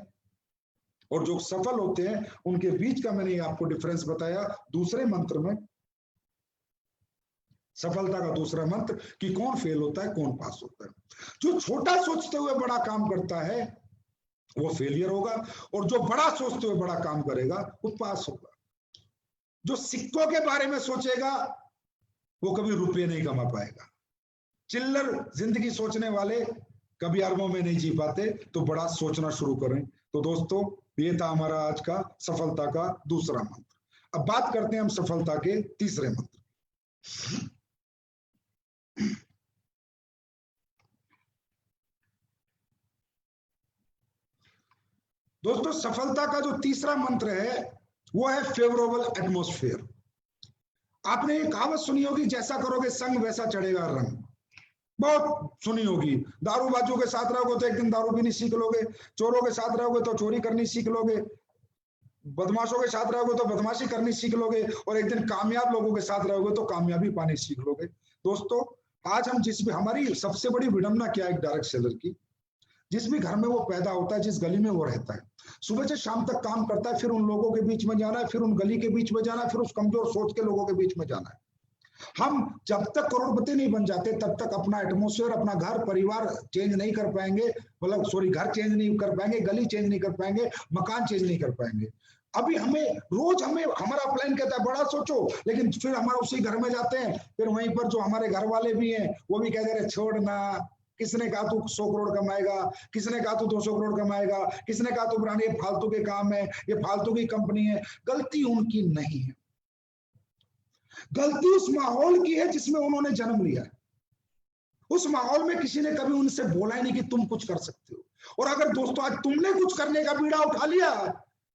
और जो सफल होते हैं उनके बीच का मैंने आपको डिफरेंस बताया दूसरे मंत्र में, सफलता का दूसरा मंत्र, कि कौन फेल होता है कौन पास होता है। जो छोटा सोचते हुए बड़ा काम करता है वो फेलियर होगा, और जो बड़ा सोचते हुए बड़ा काम करेगा वो पास होगा। जो सिक्कों के बारे में सोचेगा वो कभी रुपये नहीं कमा पाएगा। चिल्लर जिंदगी सोचने वाले कभी अरबों में नहीं जी पाते। तो बड़ा सोचना शुरू करें। तो दोस्तों ये था हमारा आज का सफलता का दूसरा मंत्र। अब बात करते हैं हम सफलता के तीसरे मंत्र। दोस्तों सफलता का जो तीसरा मंत्र है वो है फेवरेबल एटमॉस्फेयर। आपने ये कहावत सुनी होगी, जैसा करोगे संग वैसा चढ़ेगा रंग। बहुत सुनी होगी। दारूबाजों के साथ रहोगे तो एक दिन दारू पीनी सीख लोगे, चोरों के साथ रहोगे तो चोरी करनी सीख लोगे, बदमाशों के साथ रहोगे तो बदमाशी करनी सीख लोगे, और एक दिन कामयाब लोगों के साथ रहोगे तो कामयाबी पानी सीख लोगे। दोस्तों आज हम जिस भी, हमारी सबसे बड़ी विडंबना क्या है एक डायरेक्ट सेलर की, जिस भी घर में वो पैदा होता है, जिस गली में वो रहता है, सुबह से शाम तक काम करता है, फिर उन लोगों के बीच में जाना है, फिर उन गली के बीच में जाना है, फिर उस कमजोर सोच के लोगों के बीच में जाना है। हम जब तक करोड़पति नहीं बन जाते तब तक अपना एटमॉस्फेयर, अपना घर परिवार चेंज नहीं कर पाएंगे, मतलब सॉरी घर चेंज नहीं कर पाएंगे, गली चेंज नहीं कर पाएंगे, मकान चेंज नहीं कर पाएंगे। अभी हमें हमारा प्लान कहता है बड़ा सोचो, लेकिन फिर हमारा उसी घर में जाते हैं, फिर वहीं पर जो हमारे घर वाले भी हैं वो भी कहते हैं छोड़ना, किसने कहा तू 100 करोड़ कमाएगा, किसने कहा तू 200 करोड़ कमाएगा, किसने कहा तू ब्रांड, ये फालतू के काम है, ये फालतू की कंपनी है। गलती उनकी नहीं है, गलती उस माहौल की है जिसमें उन्होंने जन्म लिया है। उस माहौल में किसी ने कभी उनसे बोला ही नहीं कि तुम कुछ कर सकते हो। और अगर दोस्तों आज तुमने कुछ करने का बीड़ा उठा लिया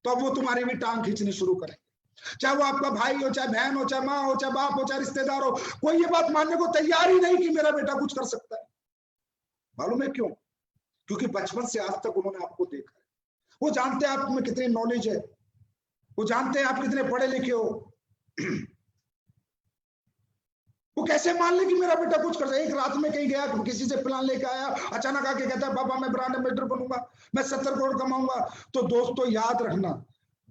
तो अब वो तुम्हारी भी टांग खींचनी शुरू करेंगे। चाहे वो आपका भाई हो, चाहे बहन हो, चाहे माँ हो, चाहे बाप हो, चाहे रिश्तेदार हो, कोई ये बात मानने को तैयार ही नहीं कि मेरा बेटा कुछ कर सकता है। मालूम है क्यों? क्योंकि बचपन से आज तक उन्होंने आपको देखा है। वो जानते हैं आप में कितनी नॉलेज है, वो जानते हैं आप कितने पढ़े लिखे हो। वो कैसे मान ले कि मेरा बेटा कुछ कर सकता है? एक रात में कहीं गया, किसी से प्लान लेके आया, अचानक आके कहता है पापा मैं ब्रांड एम्बेसडर बनूंगा, मैं 70 करोड़ कमाऊंगा। तो दोस्तों याद रखना,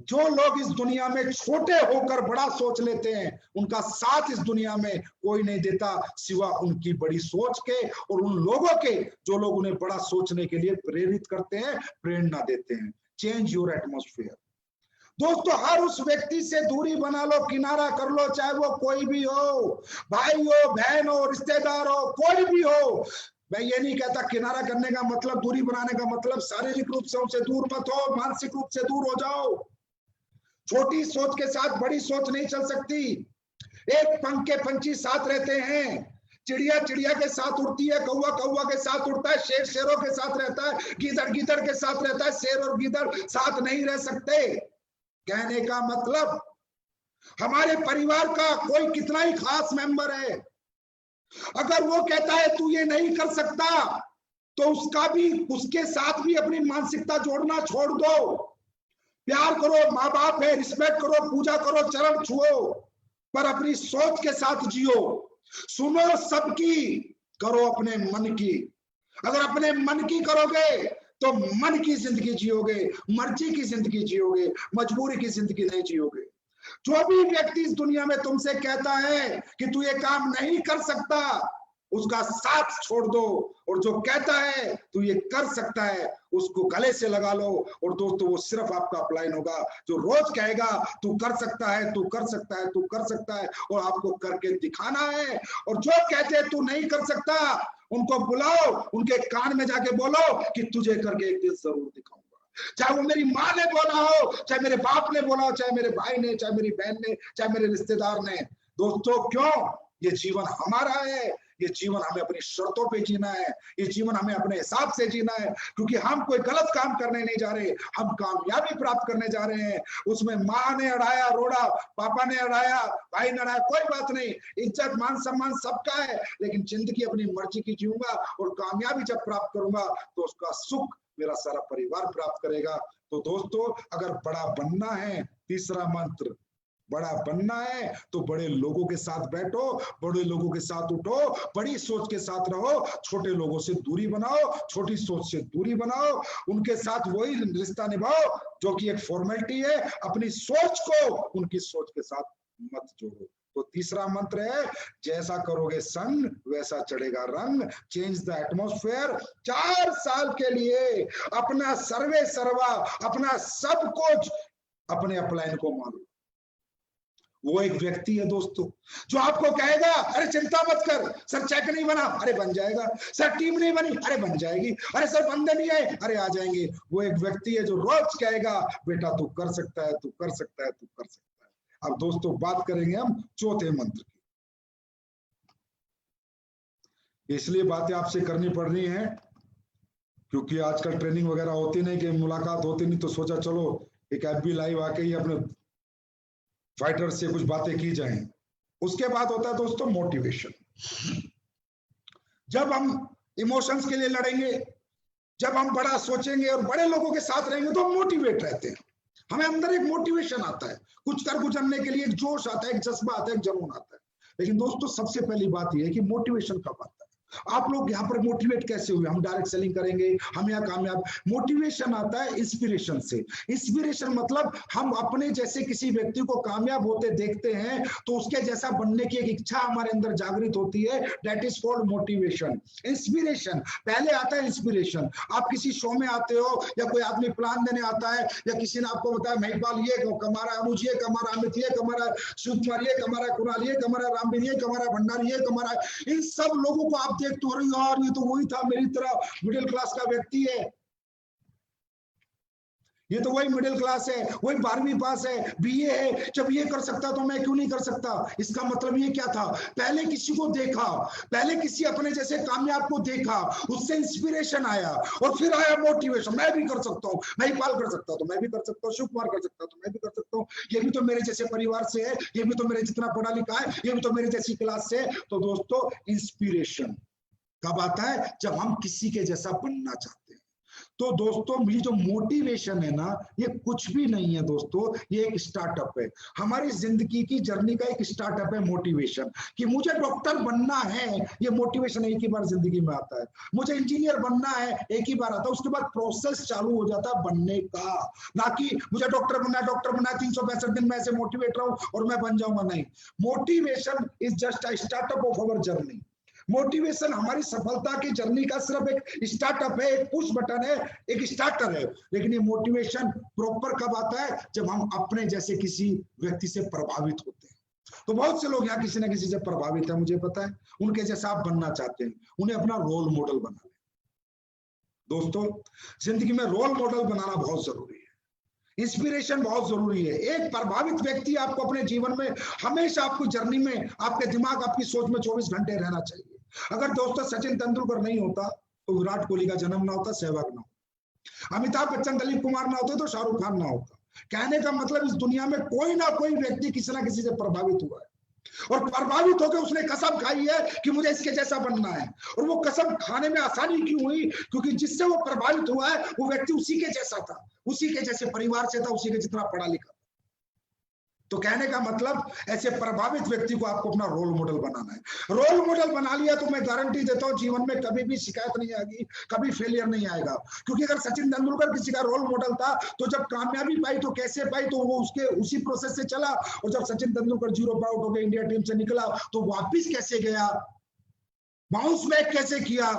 जो लोग इस दुनिया में छोटे होकर बड़ा सोच लेते हैं, उनका साथ इस दुनिया में कोई नहीं देता सिवा उनकी बड़ी सोच के और उन लोगों के जो लोग उन्हें बड़ा सोचने के लिए प्रेरित करते हैं, प्रेरणा देते हैं। Change your atmosphere. दोस्तों हर उस व्यक्ति से दूरी बना लो, किनारा कर लो, चाहे वो कोई भी हो, भाई हो, बहन हो, रिश्तेदार हो, कोई भी हो। मैं ये नहीं कहता किनारा करने का मतलब, दूरी बनाने का मतलब शारीरिक रूप से उनसे दूर मत हो, मानसिक रूप से दूर हो जाओ। छोटी सोच के साथ बड़ी सोच नहीं चल सकती। एक पंख के पंछी साथ रहते हैं, चिड़िया चिड़िया के साथ उड़ती है, कौवा कौवा के साथ उड़ता है, शेर शेरों के साथ रहता है, गीदड़ गीदड़ के साथ रहता है। शेर और गीदड़ साथ नहीं रह सकते। कहने का मतलब हमारे परिवार का कोई कितना ही खास मेंबर है, अगर वो कहता है तू ये नहीं कर सकता, तो उसके साथ भी अपनी मानसिकता जोड़ना छोड़ दो। प्यार करो, माँ बाप है, रिस्पेक्ट करो, पूजा करो, चरण छुओ, पर अपनी सोच के साथ जियो। सुनो सबकी, करो अपने मन की। अगर अपने मन की करोगे तो मन की जिंदगी जियोगे, मर्जी की जिंदगी जियोगे, मजबूरी की जिंदगी नहीं जियोगे। जो भी व्यक्ति इस दुनिया में तुमसे कहता है कि तू ये काम नहीं कर सकता, उसका साथ छोड़ दो, और जो कहता है तू ये कर सकता है, उसको गले से लगा लो। और दोस्तों वो सिर्फ आपका अपलाइन होगा जो रोज कहेगा तू कर सकता है, तू कर सकता है, तू कर सकता है, और आपको करके दिखाना है। और जो कहते हैं तू नहीं कर सकता, उनको बुलाओ, उनके कान में जाके बोलो कि तुझे करके एक दिन जरूर दिखाऊंगा। चाहे वो मेरी माँ ने बोला हो, चाहे मेरे बाप ने बोला हो, चाहे मेरे भाई ने, चाहे मेरी बहन ने, चाहे मेरे रिश्तेदार ने। दोस्तों क्यों? ये जीवन हमारा है, ये जीवन हमें अपनी शर्तों पे जीना है, ये जीवन हमें अपने हिसाब से जीना है, क्योंकि हम कोई गलत काम करने नहीं जा रहे, हम कामयाबी प्राप्त करने जा रहे हैं। उसमें माँ ने अड़ाया रोड़ा, पापा ने अड़ाया, भाई ने अड़ाया, कोई बात नहीं, इज्जत मान सम्मान सबका है, लेकिन जिंदगी अपनी मर्जी की जीऊंगा, और कामयाबी जब प्राप्त करूंगा तो उसका सुख मेरा सारा परिवार प्राप्त करेगा। तो दोस्तों अगर बड़ा बनना है, तीसरा मंत्र, बड़ा बनना है तो बड़े लोगों के साथ बैठो, बड़े लोगों के साथ उठो, बड़ी सोच के साथ रहो, छोटे लोगों से दूरी बनाओ, छोटी सोच से दूरी बनाओ, उनके साथ वही रिश्ता निभाओ जो कि एक फॉर्मेलिटी है। अपनी सोच को उनकी सोच के साथ मत जोड़ो। तो तीसरा मंत्र है, जैसा करोगे संग वैसा चढ़ेगा रंग। Change the atmosphere. 4 साल के लिए अपना सर्वे सर्वा, अपना सब कुछ अपने अपलाइन को मानो। वो एक व्यक्ति है दोस्तों जो आपको कहेगा अरे चिंता मत कर, सर चेक नहीं बना, अरे बन जाएगा, सर टीम नहीं बनी, अरे बन जाएगी, अरे सर बंदे नहीं आए, अरे आ जाएंगे। वो एक व्यक्ति है जो रोज कहेगा बेटा तू कर सकता है, तू कर सकता है, तू कर सकता है। अब दोस्तों बात करेंगे हम चौथे मंत्र की। इसलिए बातें आपसे करनी पड़ रही हैं क्योंकि आजकल ट्रेनिंग वगैरह होती नहीं, कि मुलाकात होती नहीं, तो सोचा चलो एक FB लाइव आके ही अपने फाइटर से कुछ बातें की जाएं। उसके बाद होता है दोस्तों मोटिवेशन। जब हम इमोशंस के लिए लड़ेंगे, जब हम बड़ा सोचेंगे और बड़े लोगों के साथ रहेंगे तो हम मोटिवेट रहते हैं, हमें अंदर एक मोटिवेशन आता है, कुछ कर गुजरने के लिए एक जोश आता है, एक जज्बा आता है, एक जुनून आता है। लेकिन दोस्तों सबसे पहली बात यह है कि मोटिवेशन कब आता है। आप लोग यहाँ पर मोटिवेट कैसे हुए? हम डायरेक्ट सेलिंग करेंगे, हम यहाँ कामयाब। मोटिवेशन आता है इंस्पिरेशन से। इंस्पिरेशन मतलब हम अपने जैसे किसी व्यक्ति को कामयाब होते देखते हैं तो उसके जैसा बनने की एक इच्छा हमारे अंदर जागृत होती है। That is called motivation. Inspiration पहले आता है। इंस्पिरेशन आप किसी शो में आते हो या कोई आदमी प्लान देने आता है या किसी ने आपको बताया महिपाल ये कमा रहा है, अनुज ये कमा रहा है, अमित ये कमा रहा है, शिव कुमार ये कमा रहा है, कुणाल ये कमा रहा है, रामवीर ये कमा रहा है, भंडारी ये कमा रहा है। इन सब लोगों को आप देखते हो, यार ये तो वही था मेरी तरह मिडिल क्लास का व्यक्ति है। ये तो वही मिडिल क्लास है, वही 12वीं पास है, बीए है, जब ये कर सकता तो मैं क्यों नहीं कर सकता। इसका मतलब ये क्या था, पहले किसी को देखा, पहले किसी अपने जैसे कामयाब को देखा, उससे इंस्पिरेशन आया और फिर आया मोटिवेशन, मैं भी कर सकता हूँ, महिपाल कर सकता हूँ तो मैं भी कर सकता हूँ, शिव कुमार कर सकता हूँ तो मैं भी कर सकता हूँ, ये भी तो मेरे जैसे परिवार से है, ये भी तो मेरे जितना पढ़ा लिखा है, ये भी तो मेरे जैसी क्लास से है। तो दोस्तों इंस्पिरेशन कब आता है, जब हम किसी के जैसा बनना चाहते हैं। तो दोस्तों ये जो मोटिवेशन है ना, ये कुछ भी नहीं है दोस्तों, ये एक स्टार्टअप है। हमारी जिंदगी की जर्नी का एक स्टार्टअप है मोटिवेशन, कि मुझे डॉक्टर बनना है, ये मोटिवेशन एक ही बार जिंदगी में आता है। मुझे इंजीनियर बनना है, एक ही बार आता है, उसके बाद प्रोसेस चालू हो जाता है बनने का। ना कि मुझे डॉक्टर बनना है 365 दिन में ऐसे मोटिवेट रहूं और मैं बन जाऊंगा, नहीं। Motivation is just a startup of our journey. Motivation हमारी सफलता की जर्नी का सिर्फ एक स्टार्टअप है, एक पुश बटन है, एक स्टार्टर है। लेकिन ये मोटिवेशन प्रॉपर कब आता है, जब हम अपने जैसे किसी व्यक्ति से प्रभावित होते हैं। तो बहुत से लोग यहाँ किसी ना किसी से प्रभावित है, मुझे पता है, उनके जैसा आप बनना चाहते हैं, उन्हें अपना रोल मॉडल बना लें। दोस्तों जिंदगी में रोल मॉडल बनाना बहुत जरूरी है, इंस्पिरेशन बहुत जरूरी है। एक प्रभावित व्यक्ति आपको अपने जीवन में हमेशा, आपको जर्नी में, आपके दिमाग, आपकी सोच में 24 घंटे रहना चाहिए। अगर दोस्तों सचिन तेंदुलकर नहीं होता तो विराट कोहली का जन्म ना होता, सहवाग ना होता, अमिताभ बच्चन, दिलीप कुमार ना होते तो शाहरुख खान ना होता। कहने का मतलब इस दुनिया में कोई ना कोई व्यक्ति किसी ना किसी से प्रभावित हुआ है, और प्रभावित होकर उसने कसम खाई है कि मुझे इसके जैसा बनना है। और वो कसम खाने में आसानी क्यों हुई, क्योंकि जिससे वो प्रभावित हुआ है वो व्यक्ति उसी के जैसा था, उसी के जैसे परिवार से था, उसी के जितना पढ़ा लिखा। तो कहने का मतलब ऐसे प्रभावित व्यक्ति को आपको अपना रोल मॉडल बनाना है। रोल मॉडल बना लिया तो मैं गारंटी देता हूं जीवन में कभी भी शिकायत नहीं आएगी, कभी फेलियर नहीं आएगा। क्योंकि अगर सचिन तेंदुलकर किसी का रोल मॉडल था तो जब कामयाबी पाई तो कैसे पाई, तो वो उसके उसी प्रोसेस से चला। और जब सचिन तेंदुलकर 0 पे आउट होकर इंडिया टीम से निकला तो वापिस कैसे गया, बाउंस बैक कैसे किया,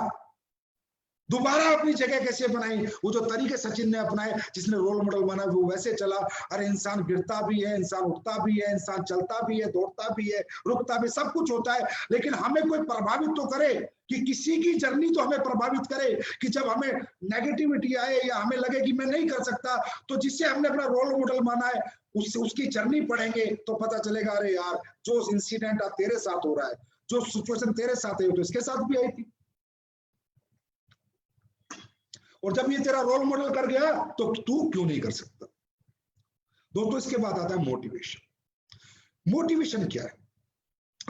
दोबारा अपनी जगह कैसे बनाई। वो जो तरीके सचिन ने अपनाए, जिसने रोल मॉडल बना, वो वैसे चला। अरे इंसान गिरता भी है, इंसान उठता भी है, इंसान चलता भी है, दौड़ता भी है, रुकता भी, सब कुछ होता है। लेकिन हमें कोई प्रभावित तो करे, कि किसी की जर्नी तो हमें प्रभावित करे, कि जब हमें नेगेटिविटी आए या हमें लगे कि मैं नहीं कर सकता, तो जिससे हमने अपना रोल मॉडल माना है उसकी जर्नी पढ़ेंगे तो पता चलेगा, अरे यार जो इंसिडेंट तेरे साथ हो रहा है, जो सिचुएशन तेरे साथ है, तो इसके साथ भी आई थी। और जब ये तेरा रोल मॉडल कर गया तो तू क्यों नहीं कर सकता। दोस्तों इसके बाद आता है मोटिवेशन। मोटिवेशन क्या है,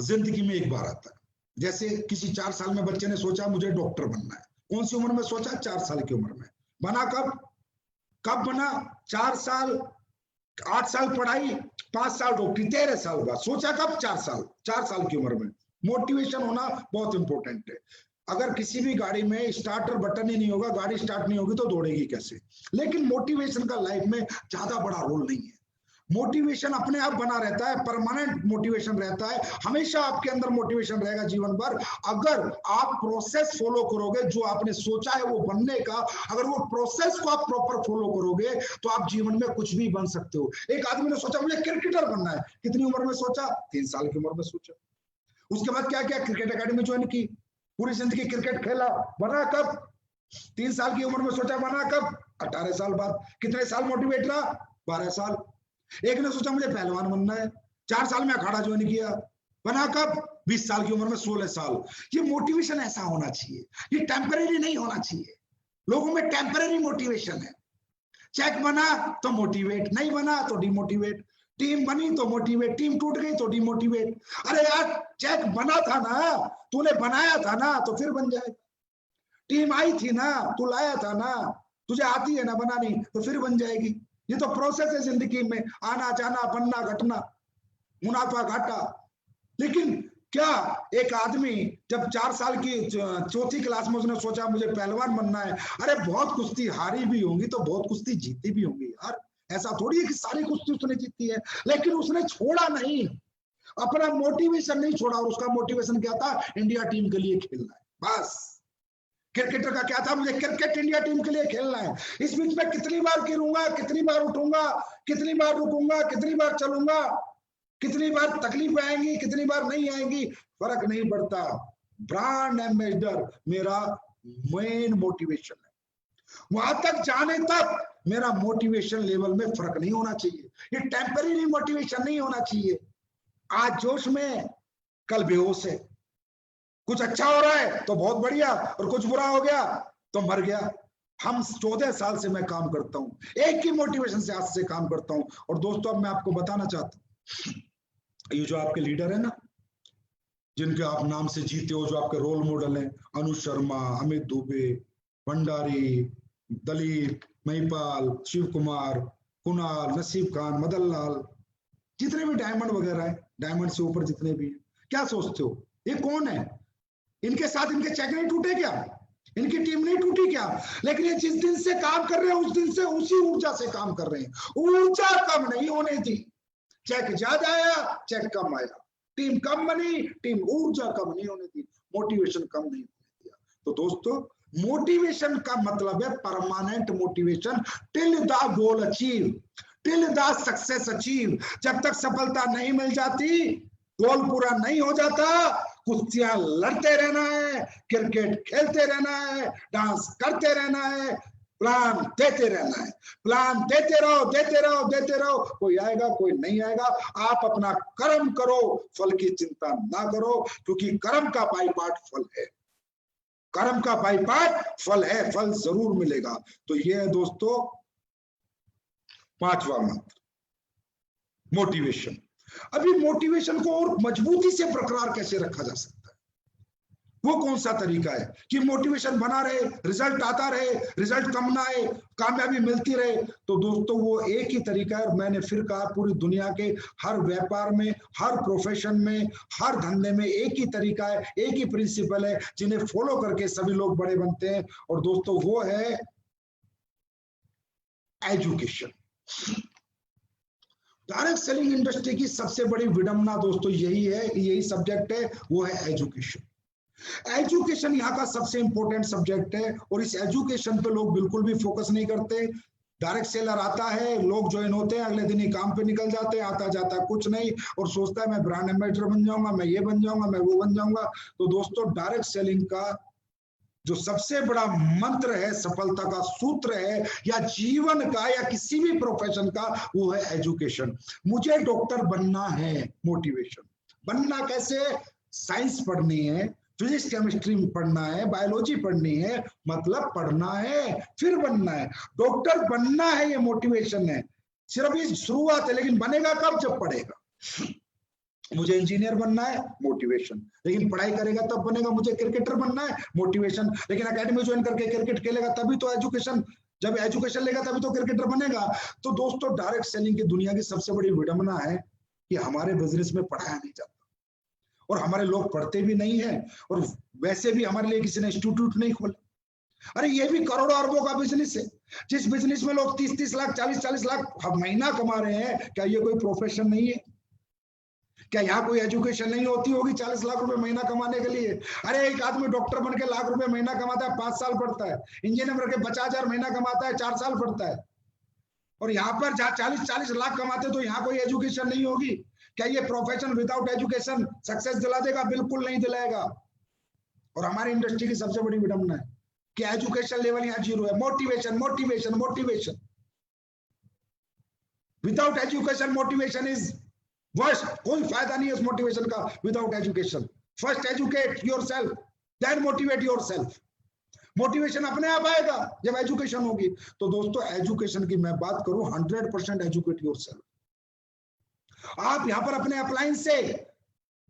जिंदगी में एक बार आता है। जैसे किसी 4 साल में बच्चे ने सोचा मुझे डॉक्टर बनना है। कौन सी उम्र में सोचा, 4 साल की उम्र में। बना कब बना, 4 साल, 8 साल पढ़ाई, 5 साल डॉक्टरी, 13 साल बाद सोचा कब, 4 साल की उम्र में। मोटिवेशन होना बहुत इंपॉर्टेंट है। अगर किसी भी गाड़ी में स्टार्टर बटन ही नहीं होगा, गाड़ी स्टार्ट नहीं होगी तो दौड़ेगी कैसे। लेकिन मोटिवेशन का लाइफ में ज्यादा बड़ा रोल नहीं है। मोटिवेशन अपने आप बना रहता है, परमानेंट मोटिवेशन रहता है, हमेशा आपके अंदर मोटिवेशन रहेगा जीवन भर। अगर आप प्रोसेस फॉलो करोगे, जो आपने सोचा है वो बनने का, अगर वो प्रोसेस को आप प्रॉपर फॉलो करोगे तो आप जीवन में कुछ भी बन सकते हो। एक आदमी ने सोचा मुझे क्रिकेटर बनना है, कितनी उम्र में सोचा, 3 साल की उम्र में सोचा। उसके बाद क्या किया, क्रिकेट अकेडमी ज्वाइन की, पूरी जिंदगी क्रिकेट खेला। बना कब, 3 साल की उम्र में सोचा, बना कब, 18 साल बाद। कितने साल मोटिवेट रहा, 12 साल। एक ने सोचा मुझे पहलवान बनना है, 4 साल में अखाड़ा ज्वाइन किया। बना कब, 20 साल की उम्र में, 16 साल। ये मोटिवेशन ऐसा होना चाहिए, ये टेम्परेरी नहीं होना चाहिए। लोगों में टेम्परेरी मोटिवेशन है। चेक बना तो मोटिवेट, नहीं बना तो डिमोटिवेट। टीम बनी तो मोटिवेट, टीम टूट गई तो डिमोटिवेट। अरे यार चेक बना था ना, तूने बनाया था ना, तो फिर बन जाएगा। टीम आई थी ना, तू लाया था ना, तुझे आती है ना बनानी, तो फिर बन जाएगी। ये तो प्रोसेस है जिंदगी में, आना जाना, बनना घटना, मुनाफा घाटा। लेकिन क्या एक आदमी जब 4 साल की 4थी क्लास में उसने सोचा मुझे पहलवान बनना है, अरे बहुत कुश्ती हारी भी होंगी तो बहुत कुश्ती जीती भी होंगी यार। ऐसा थोड़ी है कि सारी कुश्ती उसने जीती है। लेकिन उसने छोड़ा नहीं, अपना मोटिवेशन नहीं छोड़ा। और उसका मोटिवेशन क्या था, इंडिया टीम के लिए खेलना है, बस। क्रिकेटर का क्या था, मुझे क्रिकेट इंडिया टीम के लिए खेलना है। इस बीच में कितनी बार गिरूंगा, कितनी बार उठूंगा, कितनी बार रुकूंगा, कितनी बार चलूंगा, कितनी बार तकलीफ आएंगी, कितनी बार नहीं आएंगी, फर्क नहीं पड़ता। ब्रांड एम्बेसडर मेरा मेन मोटिवेशन है। वहां तक जाने तक मेरा मोटिवेशन लेवल में फर्क नहीं होना चाहिए। ये टेम्पररी मोटिवेशन नहीं होना चाहिए। आज जोश में, कल बेहोश है। कुछ अच्छा हो रहा है तो बहुत बढ़िया, और कुछ बुरा हो गया तो मर गया। हम 14 साल से मैं काम करता हूं, एक ही मोटिवेशन से आज से काम करता हूं। और दोस्तों, अब मैं आपको बताना चाहता हूं, ये जो आपके लीडर है ना, जिनके आप नाम से जीते हो, जो आपके रोल मॉडल हैं, अनुज शर्मा, अमित दुबे, भंडारी, दलीप, महिपाल, शिव कुमार, कुणाल, नसीब खान, मदन लाल, जितने भी डायमंड वगैरह है, डायमंड से ऊपर जितने भी हैं, क्या सोचते हो ये कौन है? इनके साथ इनके चेक नहीं टूटे क्या? इनकी टीम नहीं टूटी क्या? लेकिन ये जिस दिन से काम कर रहे हैं उस दिन से उसी ऊर्जा से काम कर रहे हैं। ऊर्जा कम नहीं होने दी। चेक ज्यादा आया, चेक कम आया, टीम कम बनी, टीम ऊर्जा कम नहीं होने दी, मोटिवेशन कम नहीं होने दिया। तो दोस्तों, मोटिवेशन का मतलब है permanent motivation till the goal achieve, till the success achieve. जब तक सफलता नहीं मिल जाती, गोल पूरा नहीं हो जाता, कुश्तियां लड़ते रहना है, क्रिकेट खेलते रहना है, डांस करते रहना है, प्लान देते रहना है। प्लान देते रहो, देते रहो, देते रहो, कोई आएगा कोई नहीं आएगा। आप अपना कर्म करो, फल की चिंता ना करो, क्योंकि कर्म का बाई पार्ट फल है। कर्म का बाई पार्ट फल है, फल जरूर मिलेगा। तो ये है दोस्तों 5वां मंत्र, मोटिवेशन। अभी मोटिवेशन को और मजबूती से बरकरार कैसे रखा जा सकता है, वो कौन सा तरीका है कि मोटिवेशन बना रहे, रिजल्ट आता रहे, रिजल्ट कम ना आए, कामयाबी मिलती रहे? तो दोस्तों, वो एक ही तरीका है। और मैंने फिर कहा, पूरी दुनिया के हर व्यापार में, हर प्रोफेशन में, हर धंधे में एक ही तरीका है, एक ही प्रिंसिपल है, जिन्हें फॉलो करके सभी लोग बड़े बनते हैं। और दोस्तों, वो है एजुकेशन। डायरेक्ट सेलिंग इंडस्ट्री की सबसे बड़ी विडंबना दोस्तों यही है, यही सब्जेक्ट है, वो है एजुकेशन। एजुकेशन यहाँ का सबसे इंपॉर्टेंट सब्जेक्ट है, और इस एजुकेशन पे लोग बिल्कुल भी फोकस नहीं करते। डायरेक्ट सेलर आता है, लोग ज्वाइन होते हैं, अगले दिन ही काम पे निकल जाते हैं, आता जाता कुछ नहीं, और सोचता है मैं ब्रांड एम्बेसडर बन जाऊंगा, मैं ये बन जाऊंगा, मैं वो बन जाऊंगा। तो दोस्तों, डायरेक्ट सेलिंग का जो सबसे बड़ा मंत्र है, सफलता का सूत्र है, या जीवन का, या किसी भी प्रोफेशन का, वो है एजुकेशन। मुझे डॉक्टर बनना है, मोटिवेशन। बनना कैसे? साइंस पढ़नी है, फिजिक्स केमिस्ट्री पढ़ना है, बायोलॉजी पढ़नी है, मतलब पढ़ना है फिर बनना है। डॉक्टर बनना है, ये मोटिवेशन है। सिर्फ ये शुरुआत है, लेकिन बनेगा कब? जब पढ़ेगा। मुझे इंजीनियर बनना है, मोटिवेशन, लेकिन पढ़ाई करेगा तब बनेगा। मुझे क्रिकेटर बनना है, मोटिवेशन, लेकिन एकेडमी ज्वाइन करके क्रिकेट खेलेगा तभी तो एजुकेशन, जब एजुकेशन लेगा तभी तो क्रिकेटर बनेगा। तो दोस्तों, डायरेक्ट सेलिंग की दुनिया की सबसे बड़ी विडंबना है कि हमारे बिजनेस में पढ़ाया नहीं जाता, और हमारे लोग पढ़ते भी नहीं है, और वैसे भी हमारे लिए किसी ने इंस्टीट्यूट नहीं खोला। अरे ये भी करोड़ों अरबों का बिजनेस है। जिस बिजनेस में लोग 30-30 लाख, 40-40 लाख महीना कमा रहे हैं, क्या ये कोई प्रोफेशन नहीं है? क्या यहाँ कोई एजुकेशन नहीं होती होगी 40 लाख रुपए महीना कमाने के लिए? अरे एक आदमी डॉक्टर बन के लाख रुपए महीना कमाता है, 5 साल पढ़ता है। इंजीनियर बन के 50,000 महीना कमाता है, 4 साल पढ़ता है। और यहाँ पर जहाँ 40-40 लाख कमाते, तो यहाँ कोई एजुकेशन नहीं होगी? क्या ये प्रोफेशन विदाउट एजुकेशन सक्सेस दिला देगा? बिल्कुल नहीं दिलाएगा। और हमारी इंडस्ट्री की सबसे बड़ी विडंबना है कि एजुकेशन लेवल यहाँ 0 है। Motivation, motivation, motivation, without education motivation is worst. कोई फायदा नहीं है उस मोटिवेशन का without education. First educate yourself, then motivate yourself. Motivation अपने आप आएगा जब एजुकेशन होगी। तो दोस्तों, एजुकेशन की मैं बात करूं, 100% एजुकेट योरसेल्फ। आप यहां पर अपने अपलाइन से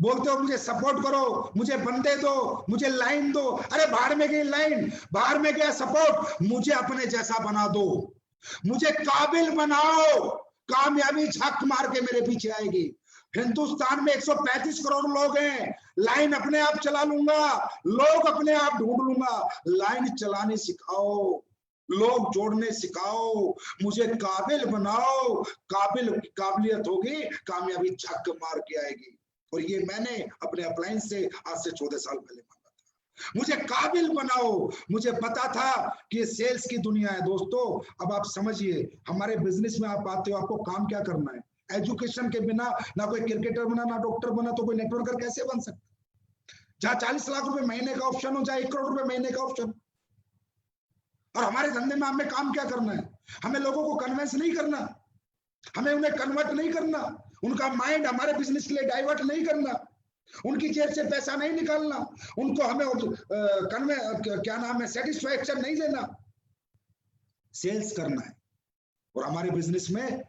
बोलते हो मुझे सपोर्ट करो, मुझे बंदे दो, मुझे लाइन दो। अरे बाहर में गई लाइन, बाहर में गया सपोर्ट, मुझे अपने जैसा बना दो, मुझे काबिल बनाओ। कामयाबी झक मार के मेरे पीछे आएगी। हिंदुस्तान में 135 करोड़ लोग हैं, लाइन अपने आप चला लूंगा, लोग अपने आप ढूंढ लूंगा। लाइन चलाने सिखाओ, लोग जोड़ने सिखाओ, मुझे काबिल बनाओ। काबिलियत होगी, कामयाबी झक मार के आएगी। और ये मैंने अपने अपलाइन से आज से 14 साल पहले मांगा था। मुझे काबिल बनाओ। मुझे पता था कि ये सेल्स की दुनिया है। दोस्तों, अब आप समझिए, हमारे बिजनेस में आप आते हो, आपको काम क्या करना है? एजुकेशन के बिना ना कोई क्रिकेटर बना, ना डॉक्टर बना, तो कोई नेटवर्कर कैसे बन सकता? जहां 40 लाख रुपए महीने का ऑप्शन हो, जहां 1 करोड़ रुपए महीने का ऑप्शन। और हमारे धंधे में हमें काम क्या करना है? हमें लोगों को कन्विंस नहीं करना, हमें उन्हें कन्वर्ट नहीं करना, उनका माइंड हमारे बिजनेस के लिए डाइवर्ट नहीं करना, उनकी जेब से पैसा नहीं निकालना, उनको हमें क्या नाम है, सेटिस्फैक्शन नहीं देना, सेल्स करना है। और हमारे बिजनेस में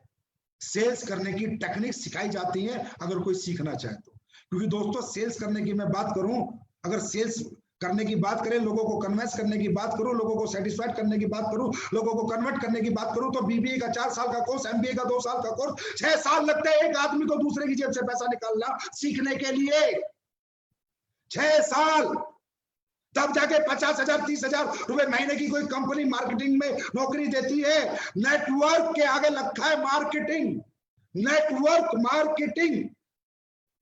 सेल्स करने की टेक्निक सिखाई जाती है अगर कोई सीखना चाहे तो। क्योंकि दोस्तों सेल्स करने की मैं बात करूं, अगर सेल्स करने की बात करें, लोगों को कन्विंस करने की बात करूं, लोगों को सेटिस्फाइड करने की बात करूं, लोगों को कन्वर्ट करने की बात करूं, तो बीबीए का 4 साल का कोर्स, एमबीए का 2 साल का कोर्स, 6 साल लगते हैं एक आदमी को दूसरे की जेब से पैसा निकालना सीखने के लिए। 6 साल, तब जाके 50,000 30,000 रुपए महीने की कोई कंपनी मार्केटिंग में नौकरी देती है। नेटवर्क के आगे रखा है मार्केटिंग, नेटवर्क मार्केटिंग।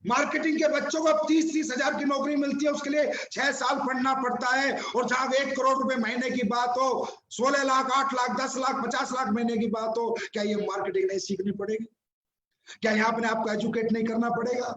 मार्केटिंग के बच्चों को 30-30 हजार की नौकरी मिलती है, उसके लिए 6 साल पढ़ना पड़ता है। और जहां 1 करोड़ रुपए महीने की बात हो, 16 लाख 8 लाख 10 लाख 50 लाख महीने की बात हो, क्या ये मार्केटिंग नहीं सीखनी पड़ेगी? क्या यहाँ अपने आपको एजुकेट नहीं करना पड़ेगा?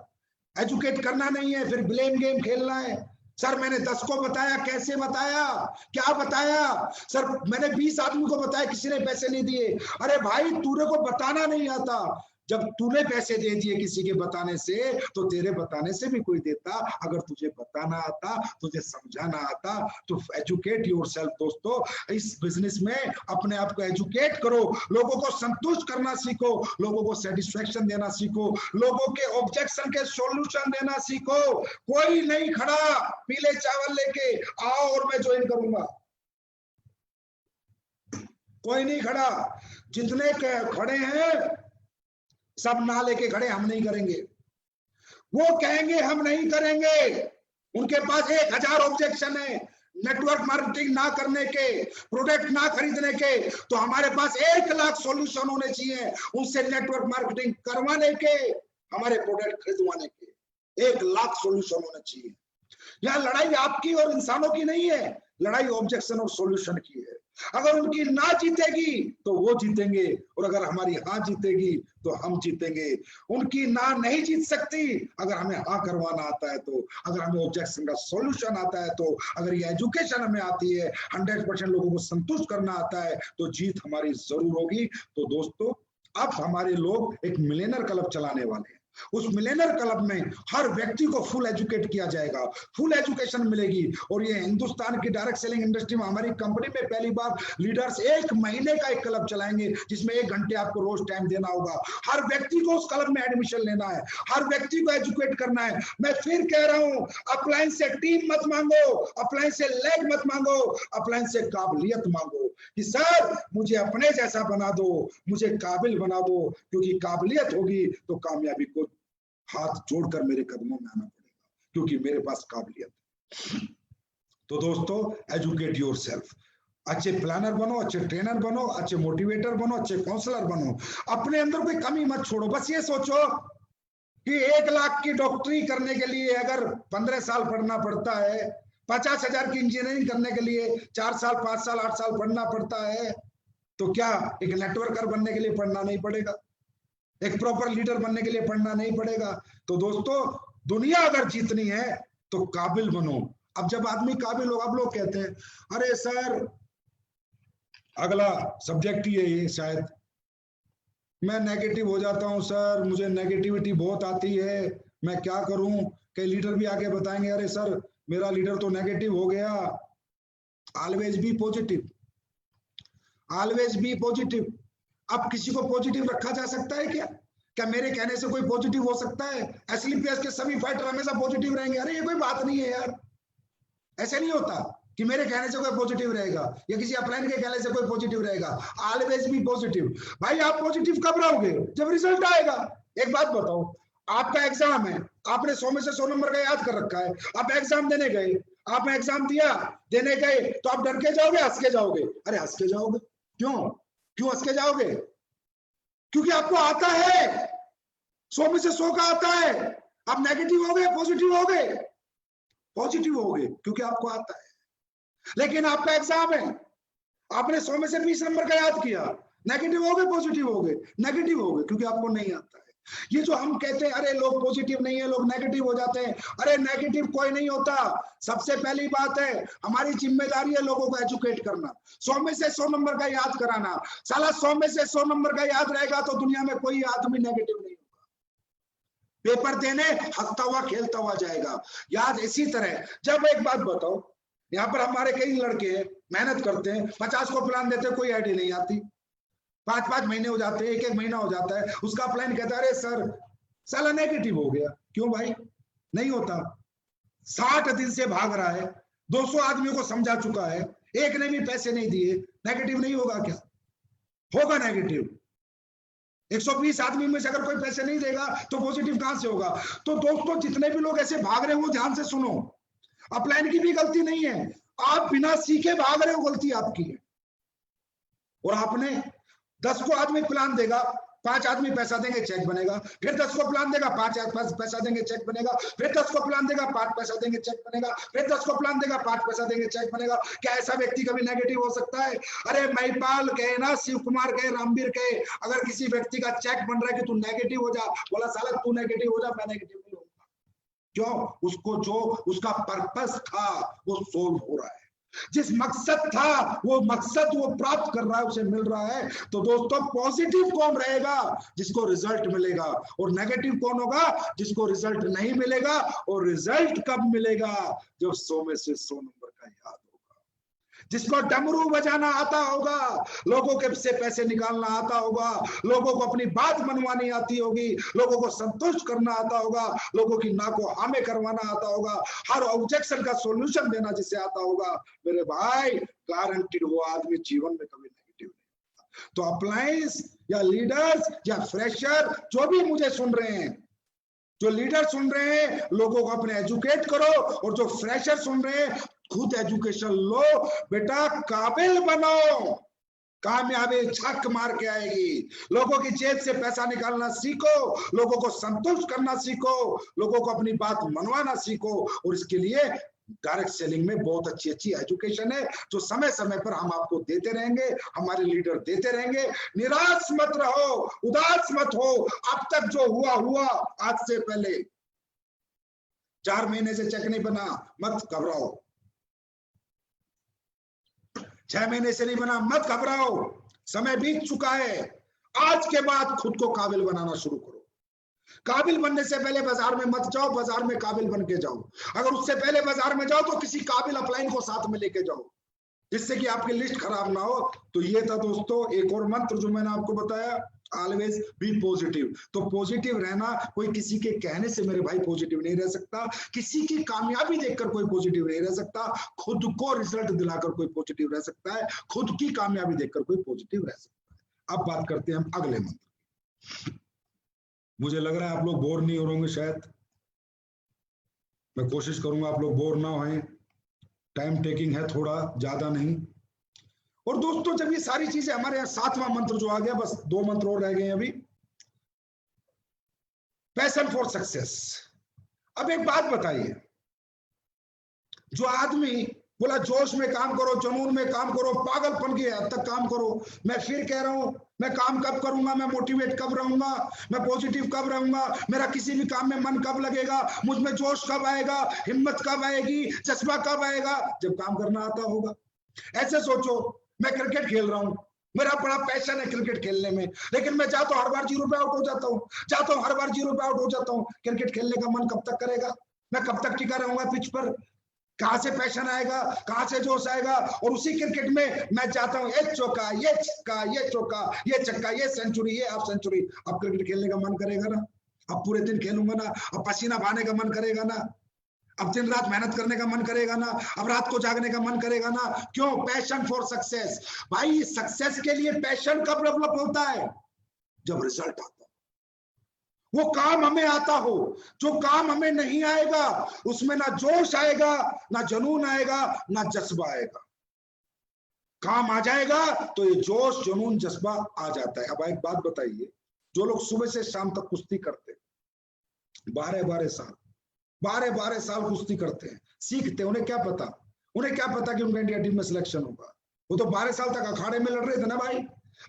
एजुकेट करना नहीं है, फिर ब्लेम गेम खेलना है। सर मैंने 10 को बताया, कैसे बताया, क्या बताया? सर मैंने 20 आदमी को बताया, किसी ने पैसे नहीं दिए। अरे भाई तूने को बताना नहीं आता, जब तूने पैसे दे दिए किसी के बताने से, तो तेरे बताने से भी कोई देता। अगर तुझे बताना आता, तुझे समझाना आता, तो एजुकेट योरसेल्फ। दोस्तों इस बिजनेस में अपने आप को एजुकेट करो, लोगों को संतुष्ट करना सीखो, लोगों को सेटिस्फेक्शन देना सीखो, लोगों के ऑब्जेक्शन के सॉल्यूशन देना सीखो। कोई नहीं खड़ा पीले चावल लेके आओ और मैं ज्वाइन करूंगा, कोई नहीं खड़ा। जितने खड़े हैं सब ना लेके खड़े, हम नहीं करेंगे। वो कहेंगे हम नहीं करेंगे, उनके पास 1000 ऑब्जेक्शन है नेटवर्क मार्केटिंग ना करने के, प्रोडक्ट ना खरीदने के। तो हमारे पास 1 लाख सॉल्यूशन होने चाहिए उनसे नेटवर्क मार्केटिंग करवाने के, हमारे प्रोडक्ट खरीदवाने के। 1 लाख सॉल्यूशन होने चाहिए। यह लड़ाई आपकी और इंसानों की नहीं है, लड़ाई ऑब्जेक्शन और सॉल्यूशन की है। अगर उनकी ना जीतेगी तो वो जीतेंगे, और अगर हमारी हाँ जीतेगी तो हम जीतेंगे। उनकी ना नहीं जीत सकती अगर हमें हाँ करवाना आता है तो, अगर हमें ऑब्जेक्शन का सॉल्यूशन आता है तो, अगर ये एजुकेशन हमें आती है, 100% लोगों को संतुष्ट करना आता है, तो जीत हमारी जरूर होगी। तो दोस्तों अब हमारे लोग एक मिलियनर क्लब चलाने वाले हैं। उस मिलियनर क्लब में हर व्यक्ति को फुल एजुकेट किया जाएगा, फुल एजुकेशन मिलेगी। और ये हिंदुस्तान की डायरेक्ट सेलिंग इंडस्ट्री में हमारी कंपनी में पहली बार लीडर्स 1 महीने का एक क्लब चलाएंगे, जिसमें 1 घंटे आपको रोज टाइम देना होगा। हर व्यक्ति को उस क्लब में एडमिशन लेना है, हर व्यक्ति को एजुकेट करना है। मैं फिर कह रहा हूं, अपलाइन से टीम मत मांगो, अपलाइन से लेग मत मांगो, अपलाइन से काबिलियत मांगो कि सर मुझे अपने जैसा बना दो, मुझे काबिल बना दो। क्योंकि काबिलियत होगी तो कामयाबी को हाथ जोड़कर मेरे कदमों में आना पड़ेगा, क्योंकि मेरे पास काबिलियत है। तो दोस्तों एजुकेट योरसेल्फ, अच्छे प्लानर बनो, अच्छे ट्रेनर बनो, अच्छे मोटिवेटर बनो, अच्छे काउंसलर बनो। अपने अंदर कोई कमी मत छोड़ो। बस ये सोचो कि 1 लाख की डॉक्टरी करने के लिए अगर 15 साल पढ़ना पड़ता है, 50,000 की इंजीनियरिंग करने के लिए 4 साल 5 साल 8 साल पढ़ना पड़ता है, तो क्या एक नेटवर्कर बनने के लिए पढ़ना नहीं पड़ेगा? एक प्रॉपर लीडर बनने के लिए पढ़ना नहीं पड़ेगा? तो दोस्तों दुनिया अगर जीतनी है तो काबिल बनो। अब जब आदमी काबिल हो, अब लोग कहते हैं अरे सर अगला सब्जेक्ट ही है ये, शायद मैं नेगेटिव हो जाता हूं सर, मुझे नेगेटिविटी बहुत आती है, मैं क्या करूं? कई लीडर भी आके बताएंगे अरे सर मेरा लीडर तो नेगेटिव हो गया। Always be positive, always be positive. अब किसी को पॉजिटिव रखा जा सकता है क्या? क्या मेरे कहने से कोई पॉजिटिव हो सकता है? एसलीपीएस के सभी फाइटर हमेशा पॉजिटिव रहेंगे? अरे ये कोई बात नहीं है यार, ऐसे नहीं होता कि मेरे कहने से कोई पॉजिटिव रहेगा या किसी अपलाइन के कहने से कोई पॉजिटिव रहेगा। Always be positive. भाई आप पॉजिटिव कब रहोगे? जब रिजल्ट आएगा। एक बात बताओ, आपका एग्जाम है, आपने 100 में से 100 नंबर का याद कर रखा है, आप एग्जाम देने गए, आपने एग्जाम दिया, देने गए, तो आप डर के जाओगे, हंस के जाओगे? अरे हंस के जाओगे। क्यों क्यों हंस के जाओगे? क्योंकि आपको आता है, 100 में से 100 का आता है। आप नेगेटिव हो गए, पॉजिटिव हो गए? पॉजिटिव हो गए क्योंकि आपको आता है। लेकिन आपका एग्जाम है, आपने 100 में से 20 नंबर का याद किया, नेगेटिव हो गए, पॉजिटिव हो गए? नेगेटिव हो गए क्योंकि आपको नहीं आता है। ये जो हम कहते हैं अरे लोग पॉजिटिव नहीं है, लोग नेगेटिव हो जाते हैं, अरे नेगेटिव कोई नहीं होता। सबसे पहली बात है हमारी जिम्मेदारी है लोगों को एजुकेट करना, 100 में से 100 नंबर का याद कराना। साला 100 में से 100 नंबर का याद रहेगा तो दुनिया में कोई आदमी नेगेटिव नहीं होगा, पेपर देने हंसता हुआ खेलता हुआ जाएगा। याद इसी तरह, जब एक बात बताओ, यहाँ पर हमारे कई लड़के मेहनत करते हैं, 50 को प्लान देते हैं, कोई आईडी नहीं आती, 5-5 महीने हो जाते हैं, 1-1 महीना हो जाता है, उसका प्लान कहता है अरे सर साला नेगेटिव हो गया। क्यों भाई? नहीं होता। 60 दिन से भाग रहा है, 200 आदमियों को समझा चुका है, एक ने भी पैसे नहीं दिए, नेगेटिव नहीं होगा क्या? होगा नेगेटिव। 120 आदमी में से अगर कोई पैसे नहीं देगा तो पॉजिटिव कहां से होगा? तो दोस्तों जितने भी लोग ऐसे भाग रहे हो ध्यान से सुनो, अपलाइन की भी गलती नहीं है, आप बिना सीखे भाग रहे हो, गलती आपकी है। और आपने 10 को आदमी प्लान देगा, 5 आदमी पैसा देंगे चेक बनेगा, फिर 10 को प्लान देगा 5 पैसा देंगे चेक बनेगा, फिर 10 को प्लान देगा 5 पैसा देंगे चेक बनेगा, फिर 10 को प्लान देगा 5 पैसा देंगे चेक बनेगा। क्या ऐसा व्यक्ति कभी नेगेटिव हो सकता है? अरे महिपाल कहे ना, शिव कुमार कहे, रामवीर कहे, अगर किसी व्यक्ति का चेक बन रहा है कि तू नेगेटिव हो जा, बोला साला तू नेगेटिव हो जा, मैं नेगेटिव नहीं होऊंगा। क्यों? उसको जो उसका पर्पस था वो सोल्व हो रहा है, जिस मकसद था वो मकसद वो प्राप्त कर रहा है, उसे मिल रहा है। तो दोस्तों पॉजिटिव कौन रहेगा? जिसको रिजल्ट मिलेगा। और नेगेटिव कौन होगा? जिसको रिजल्ट नहीं मिलेगा। और रिजल्ट कब मिलेगा? जब 100 में से 100 नंबर का याद होगा, जिसको डमरू बजाना आता होगा, लोगों के से पैसे निकालना आता होगा, लोगों को अपनी बात मनवानी आती होगी, लोगों को संतुष्ट करना आता होगा, लोगों की ना को हाँ में करवाना आता होगा, हर ऑब्जेक्शन का सॉल्यूशन देना जिसे आता होगा, मेरे भाई गारंटीड वो आदमी जीवन में कभी नेगेटिव नहीं होगा। तो अप्लायंस या लीडर्स या फ्रेशर जो भी मुझे सुन रहे हैं, जो लीडर सुन रहे हैं, लोगों को अपने एजुकेट करो, और जो फ्रेशर सुन रहे हैं खुद एजुकेशन लो, बेटा काबिल बनो, कामयाबी छक मार के आएगी। लोगों की जेब से पैसा निकालना सीखो, लोगों को संतुष्ट करना सीखो, लोगों को अपनी बात मनवाना सीखो। और इसके लिए डायरेक्ट सेलिंग में बहुत अच्छी अच्छी एजुकेशन है जो समय समय पर हम आपको देते रहेंगे, हमारे लीडर देते रहेंगे। निराश मत रहो, उदास मत हो, अब तक जो हुआ हुआ, आज से पहले 4 महीने से चेक नहीं बना, मत घबराओ, 6 महीने से नहीं बना, मत घबराओ, समय बीत चुका है। आज के बाद खुद को काबिल बनाना शुरू करो। काबिल बनने से पहले बाजार में मत जाओ, बाजार में काबिल बन के जाओ। अगर उससे पहले बाजार में जाओ तो किसी काबिल अपलाइन को साथ में लेके जाओ, जिससे कि आपकी लिस्ट खराब ना हो। तो ये था दोस्तों एक और मंत्र जो मैंने आपको बताया, ऑलवेज बी पॉजिटिव। तो पॉजिटिव रहना, कोई किसी के कहने से मेरे भाई पॉजिटिव नहीं रह सकता, किसी की कामयाबी देखकर कोई पॉजिटिव नहीं रह सकता, खुद को रिजल्ट दिलाकर कोई पॉजिटिव रह सकता है, खुद की कामयाबी देखकर कोई पॉजिटिव रह सकता है। अब बात करते हैं हम अगले मंत्र। मुझे लग रहा है आप लोग बोर नहीं हो रहे होंगे, शायद मैं कोशिश करूंगा आप लोग बोर ना हों, टाइम टेकिंग है थोड़ा, ज्यादा नहीं। और दोस्तों जब ये सारी चीजें हमारे यहाँ 7वां मंत्र जो आ गया, बस 2 मंत्र और रह गए अभी, पैशन फॉर सक्सेस। अब एक बात बताइए, जो आदमी बोला जोश में काम करो, जुनून में काम करो, पागलपन की हद तक काम करो, मैं फिर कह रहा हूं, मैं काम कब करूंगा, मैं मोटिवेट कब रहूंगा, मैं पॉजिटिव कब रहूंगा, मेरा किसी भी काम में मन कब लगेगा, मुझ में जोश कब आएगा, हिम्मत कब आएगी, जज्बा कब आएगा? जब काम करना आता होगा। ऐसे सोचो, मैं क्रिकेट खेल रहा हूं, मेरा बड़ा पैशन है क्रिकेट खेलने में, लेकिन मैं चाहता हूं हर बार 0 पे आउट हो जाता हूं, चाहता हूं हर बार 0 पे आउट हो जाता हूं। क्रिकेट खेलने का मन कब तक करेगा? मैं कब तक टिका रहूंगा पिच पर? कहां से पैशन आएगा, कहां से जोश आएगा? और उसी क्रिकेट में मैं चाहता हूं ये चौका, ये छक्का, ये चौका, ये छक्का, ये सेंचुरी, ये हाफ सेंचुरी। अब क्रिकेट खेलने का मन करेगा ना? अब पूरे दिन खेलूंगा ना? अब पसीना बहाने का मन करेगा ना? अब दिन रात मेहनत करने का मन करेगा ना? अब रात को जागने का मन करेगा ना? क्यों? Passion for success. भाई सक्सेस के लिए पैशन कब डेवलप होता है? जब रिजल्ट आता है, वो काम हमें आता हो। जो काम हमें नहीं आएगा उसमें ना जोश आएगा, ना जुनून आएगा, ना जज्बा आएगा। काम आ जाएगा तो ये जोश, जुनून, जज्बा आ जाता है। अब एक बात बताइए, जो लोग सुबह से शाम तक कुश्ती करते, 12-12 साल 12-12 साल कुश्ती करते हैं, सीखते, उन्हें क्या पता कि उनका इंडिया टीम में सिलेक्शन होगा? वो तो 12 साल तक अखाड़े में लड़ रहे थे ना भाई,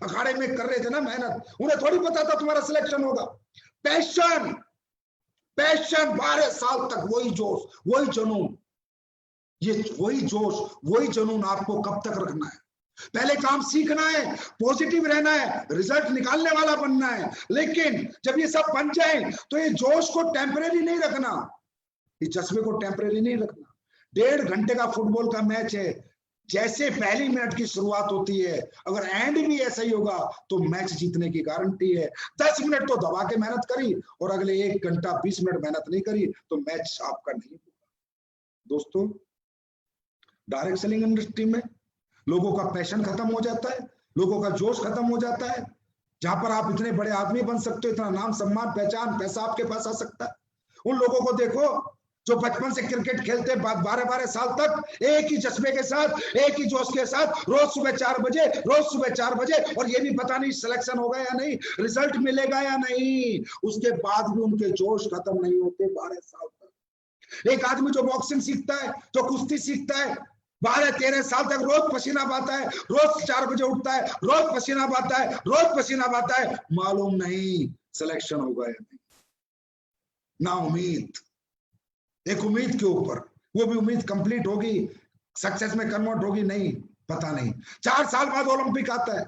अखाड़े में कर रहे थे ना मेहनत, उन्हें थोड़ी पता था तुम्हारा सिलेक्शन होगा। पैशन, पैशन 12 साल तक वही जोश, वही जुनून, ये वही जोश, वही जुनून आपको कब तक रखना है? पहले काम सीखना है, पॉजिटिव रहना है, रिजल्ट निकालने वाला बनना है। लेकिन जब ये सब बन जाए तो ये जोश को टेम्परेरी नहीं रखना, इस जज्बे को टेम्परेरी नहीं रखना। 1.5 घंटे का फुटबॉल का मैच है, जैसे पहली मिनट की शुरुआत होती है, अगर एंड भी ऐसा ही होगा तो मैच जीतने की गारंटी है। 10 मिनट तो दबा के मेहनत करी और अगले 1 घंटा 20 मिनट मेहनत नहीं करी तो मैच आपका नहीं होगा। दोस्तों, डायरेक्ट सेलिंग इंडस्ट्री में लोगों का पैशन खत्म हो जाता है, लोगों का जोश खत्म हो जाता है। जहां पर आप इतने बड़े आदमी बन सकते हो, इतना नाम सम्मान पहचान पैसा आपके पास आ सकता है। उन लोगों को देखो जो बचपन से क्रिकेट खेलते 12-12 साल तक एक ही जज्बे के साथ, एक ही जोश के साथ, रोज सुबह 4 बजे, रोज सुबह 4 बजे, और ये भी पता नहीं सिलेक्शन होगा या नहीं, रिजल्ट मिलेगा या नहीं, उसके बाद भी उनके जोश खत्म नहीं होते 12 साल तक। एक आदमी जो बॉक्सिंग सीखता है, जो कुश्ती सीखता है, 12-13 साल तक रोज पसीना बहाता है, रोज 4 बजे उठता है, रोज पसीना बहाता है, रोज पसीना बहाता है, मालूम नहीं सिलेक्शन होगा या नहीं, ना उम्मीद, एक उम्मीद के ऊपर, वो भी उम्मीद कंप्लीट होगी, सक्सेस में कन्वर्ट होगी नहीं, पता नहीं। 4 साल बाद ओलंपिक आता है,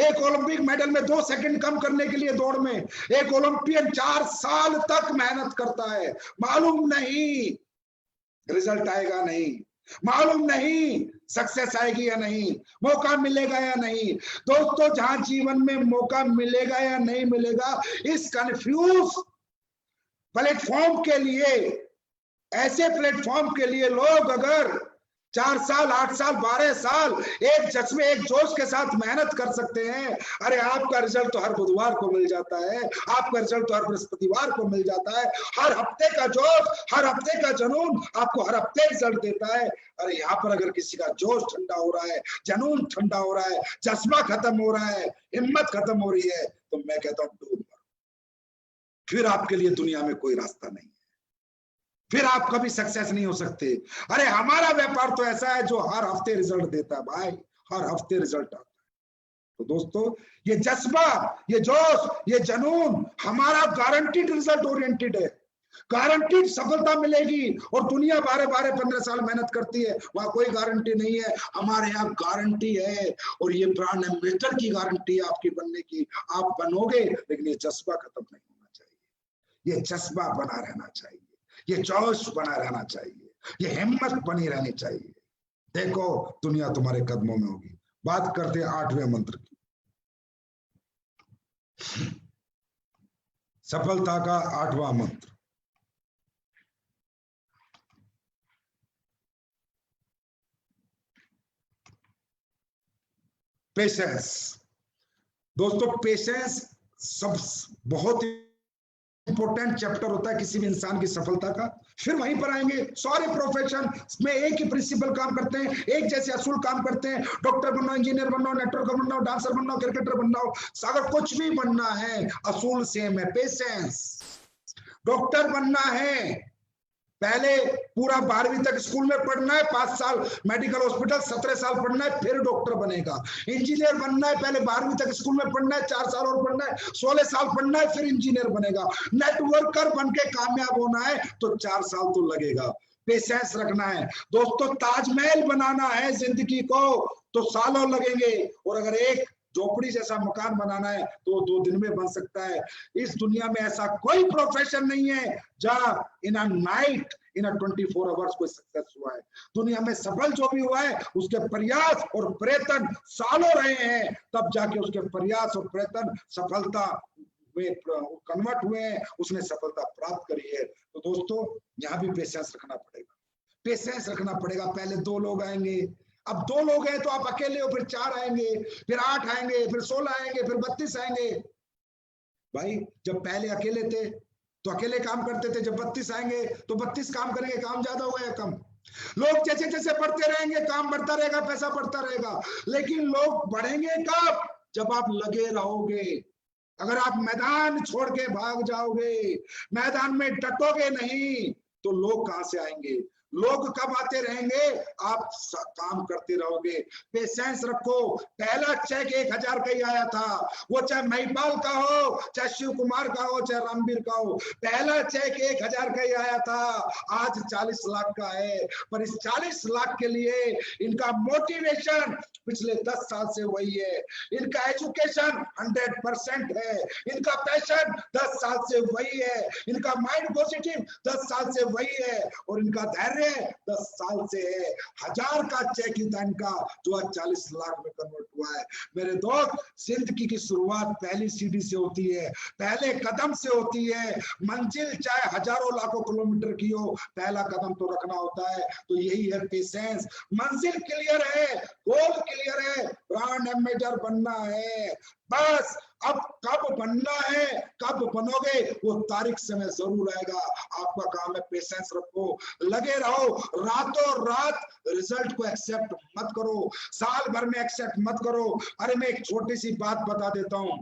एक ओलंपिक मेडल में 2 सेकंड कम करने के लिए दौड़ में एक ओलंपियन 4 साल तक मेहनत करता है, मालूम नहीं रिजल्ट आएगा नहीं, मालूम नहीं सक्सेस आएगी या नहीं, मौका मिलेगा या नहीं। दोस्तों, जहां जीवन में मौका मिलेगा या नहीं मिलेगा, इस कंफ्यूज प्लेटफॉर्म के लिए, ऐसे प्लेटफॉर्म के लिए लोग अगर 4 साल 8 साल 12 साल एक जज्बे एक जोश के साथ मेहनत कर सकते हैं, अरे आपका रिजल्ट तो हर बुधवार को मिल जाता है, आपका रिजल्ट तो हर बृहस्पतिवार को मिल जाता है। हर हफ्ते का जोश, हर हफ्ते का जुनून आपको हर हफ्ते रिजल्ट देता है। अरे यहाँ पर अगर किसी का जोश ठंडा हो रहा है, जुनून ठंडा हो रहा है, जज्बा खत्म हो रहा है, हिम्मत खत्म हो रही है, तो मैं कहता हूँ डूब मरो, फिर आपके लिए दुनिया में कोई रास्ता नहीं, फिर आप कभी सक्सेस नहीं हो सकते। अरे हमारा व्यापार तो ऐसा है जो हर हफ्ते रिजल्ट देता है भाई, हर हफ्ते रिजल्ट आता है। तो दोस्तों, ये जज्बा, ये जोश, ये जुनून हमारा गारंटीड रिजल्ट ओरिएंटेड है, गारंटीड सफलता मिलेगी। और दुनिया 12-12-15 साल मेहनत करती है, वहां कोई गारंटी नहीं है, हमारे यहाँ गारंटी है। और ये ब्रांड एम्बेसडर की गारंटी है आपकी बनने की, आप बनोगे, लेकिन ये जज्बा खत्म नहीं होना चाहिए, ये जज्बा बना रहना चाहिए, ये जोश बना रहना चाहिए, ये हिम्मत बनी रहनी चाहिए। देखो दुनिया तुम्हारे कदमों में होगी। बात करते हैं 8वें मंत्र की, सफलता का 8वां मंत्र, पेशेंस। दोस्तों, पेशेंस सब बहुत इंपॉर्टेंट चैप्टर होता है किसी भी इंसान की सफलता का। फिर वहीं पर आएंगे, सारे प्रोफेशन में एक ही प्रिंसिपल काम करते हैं, एक जैसे असूल काम करते हैं। डॉक्टर बनना, इंजीनियर बनना, नेटवर्कर बनना, डांसर बनना, क्रिकेटर बनना, अगर कुछ भी बनना है असूल सेम है, पेशेंस। डॉक्टर बनना है, पहले पूरा 12वीं तक स्कूल में पढ़ना है, 5 साल मेडिकल हॉस्पिटल, 17 साल पढ़ना है, फिर डॉक्टर बनेगा। इंजीनियर बनना है, पहले 12वीं तक स्कूल में पढ़ना है, 4 साल और पढ़ना है, 16 साल पढ़ना है, फिर इंजीनियर बनेगा। नेटवर्कर बन के कामयाब होना है तो 4 साल तो लगेगा। पेशेंस रखना है दोस्तों। ताजमहल बनाना है जिंदगी को तो सालों लगेंगे, और अगर एक झोपड़ी जैसा मकान बनाना है तो 2 दिन में बन सकता है। इस दुनिया में ऐसा कोई प्रोफेशन नहीं है जहां in a night, in a 24 hours कोई सक्सेस हुआ है। दुनिया में सफल जो भी हुआ है उसके प्रयास और प्रयत्न सालों रहे हैं, तब जाके उसके प्रयास और प्रयत्न सफलता में कन्वर्ट हुए हैं, उसने सफलता प्राप्त करी है। तो दोस्तों, यहाँ भी पेशेंस रखना पड़ेगा, पेशेंस रखना पड़ेगा। पहले 2 लोग आएंगे, अब 2 लोग हैं तो आप अकेले हो, फिर 4 आएंगे, फिर 8 आएंगे, फिर 16 आएंगे, फिर 32 आएंगे। भाई जब पहले अकेले थे तो अकेले काम करते थे, जब 32 आएंगे तो 32 काम करेंगे, काम ज्यादा होगा या कम? लोग जैसे जैसे बढ़ते रहेंगे, काम बढ़ता रहेगा, पैसा बढ़ता रहेगा, लेकिन लोग बढ़ेंगे कब? जब आप लगे रहोगे। अगर आप मैदान छोड़ के भाग जाओगे, मैदान में डटोगे नहीं, तो लोग कहां से आएंगे? लोग कब आते रहेंगे, आप काम करते रहोगे। पेशेंस रखो। पहला चेक 1000 का ही आया था, वो चाहे महिपाल का हो, चाहे शिव कुमार का हो, चाहे रामवीर का हो, पहला चेक 1000 का ही आया था। आज 40 लाख का है। पर इस 40 लाख के लिए इनका मोटिवेशन पिछले 10 साल से वही है, इनका एजुकेशन 100% है, इनका पैशन 10 साल से वही है, इनका माइंड पॉजिटिव 10 साल से वही है, और इनका धैर्य 10 साल से है। 1000 का चेक ही था इनका, जो आज 40 लाख में कन्वर्ट हुआ है। मेरे दोस्त, जिंदगी की शुरुआत पहली सीढ़ी से होती है, पहले कदम से होती है। मंजिल चाहे हजारों लाखों किलोमीटर की हो, पहला कदम तो रखना होता है। तो यही है पेशेंस। मंजिल क्लियर है, गोल क्लियर है, ब्रांड एम्बेसडर बनना है, बस अब कब बनना है, कब बनोगे, वो तारीख समय जरूर आएगा। आपका काम है पेशेंस रखो, लगे रहो, रातों रात रिजल्ट को एक्सेप्ट मत करो, साल भर में एक्सेप्ट मत करो। अरे मैं एक छोटी सी बात बता देता हूं,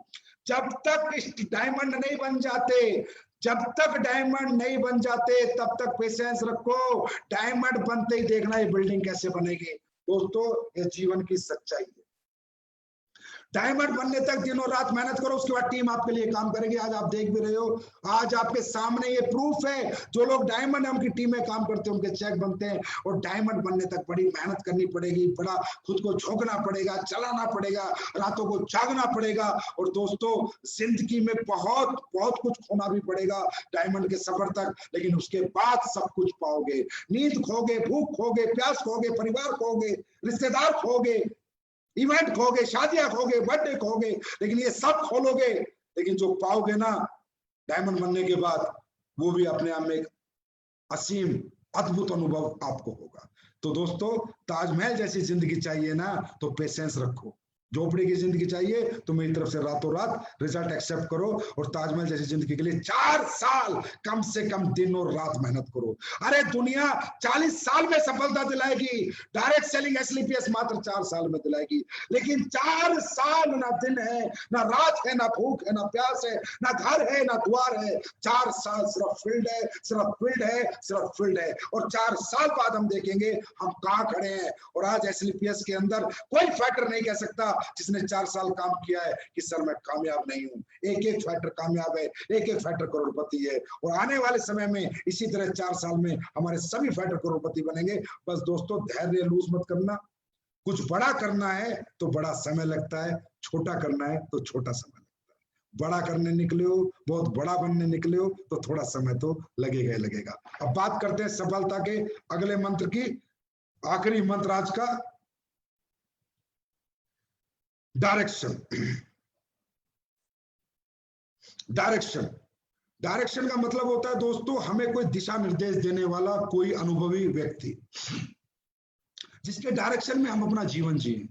जब तक डायमंड नहीं बन जाते, जब तक डायमंड नहीं बन जाते, तब तक पेशेंस रखो। डायमंड बनते ही देखना ये बिल्डिंग कैसे बनेगी। दोस्तों, ये जीवन की सच्चाई है। डायमंड बनने तक दिनों रात मेहनत करो, उसके बाद टीम आपके लिए काम करेगी। आज आप देख भी रहे हो, आज आपके सामने ये प्रूफ है, जो लोग डायमंड है उनकी टीमें काम करते हैं, उनके चेक बनते हैं। और डायमंड बनने तक बड़ी मेहनत करनी पड़ेगी, बड़ा खुद को झोंकना पड़ेगा, चलाना पड़ेगा, रातों को जागना पड़ेगा। और दोस्तों, जिंदगी में बहुत बहुत कुछ खोना भी पड़ेगा डायमंड के सफर तक, लेकिन उसके बाद सब कुछ पाओगे। नींद खोगे, भूख खोगे, प्यास खोगे, परिवार खोगे, रिश्तेदार खोगे, इवेंट खोगे, शादियां खोगे, बर्थडे खोगे, लेकिन ये सब खोलोगे। लेकिन जो पाओगे ना डायमंड बनने के बाद, वो भी अपने आप में एक असीम अद्भुत अनुभव आपको होगा। तो दोस्तों, ताजमहल जैसी जिंदगी चाहिए ना, तो पेशेंस रखो। झोपड़ी की जिंदगी चाहिए तो मेरी तरफ से रातों रात रिजल्ट एक्सेप्ट करो। और ताजमहल जैसी जिंदगी के लिए 4 साल कम से कम दिन और रात मेहनत करो। अरे दुनिया 40 साल में सफलता दिलाएगी, डायरेक्ट सेलिंग एसएलपीएस मात्र 4 साल में दिलाएगी। लेकिन 4 साल ना दिन है, ना रात है, ना भूख है, ना प्यास है, ना घर है, ना द्वार है। 4 साल सिर्फ फील्ड है, सिर्फ फील्ड है, सिर्फ फील्ड है। और 4 साल बाद हम देखेंगे हम कहाँ खड़े हैं। और आज एसएलपीएस के अंदर कोई फैक्टर नहीं कह सकता जिसने 4 साल काम किया है कि सर मैं कामयाब नहीं हूं। एक एक फैक्टर कामयाब है, एक एक फैक्टर करोड़पति है। और आने वाले समय में इसी तरह 4 साल में हमारे सभी फैक्टर करोड़पति बनेंगे। बस दोस्तों, धैर्य लूज मत करना। कुछ बड़ा करना है तो बड़ा समय लगता है, छोटा करना है तो छोटा समय लगता है। बड़ा करने निकले हो, बहुत बड़ा बनने निकले हो, तो थोड़ा समय तो लगेगा ही लगेगा। अब बात करते हैं सफलता के अगले मंत्र की। आखिरी मंत्र आज का, डायरेक्शन। डायरेक्शन डायरेक्शन का मतलब होता है दोस्तों, हमें कोई दिशा निर्देश देने वाला कोई अनुभवी व्यक्ति, जिसके डायरेक्शन में हम अपना जीवन जिए।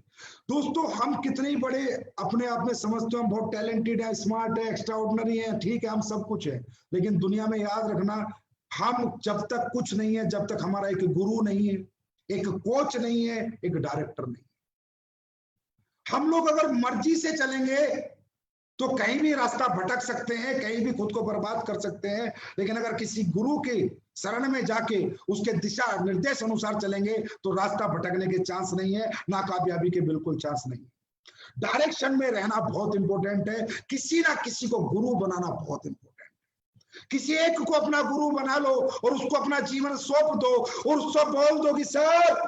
दोस्तों, हम कितने ही बड़े अपने आप में समझते हैं, हम बहुत टैलेंटेड है, स्मार्ट है, एक्स्ट्राऑर्डिनरी है, ठीक है, हम सब कुछ है। लेकिन दुनिया में याद रखना, हम जब तक कुछ नहीं है, जब तक हमारा एक गुरु नहीं है, एक कोच नहीं है, एक डायरेक्टर नहीं। हम लोग अगर मर्जी से चलेंगे तो कहीं भी रास्ता भटक सकते हैं, कहीं भी खुद को बर्बाद कर सकते हैं। लेकिन अगर किसी गुरु के शरण में जाके उसके दिशा निर्देश अनुसार चलेंगे तो रास्ता भटकने के चांस नहीं है, नाकामयाबी के बिल्कुल चांस नहीं है। डायरेक्शन में रहना बहुत इंपॉर्टेंट है। किसी ना किसी को गुरु बनाना बहुत इंपॉर्टेंट है। किसी एक को अपना गुरु बना लो और उसको अपना जीवन सौंप दो और उसको बोल दो कि सर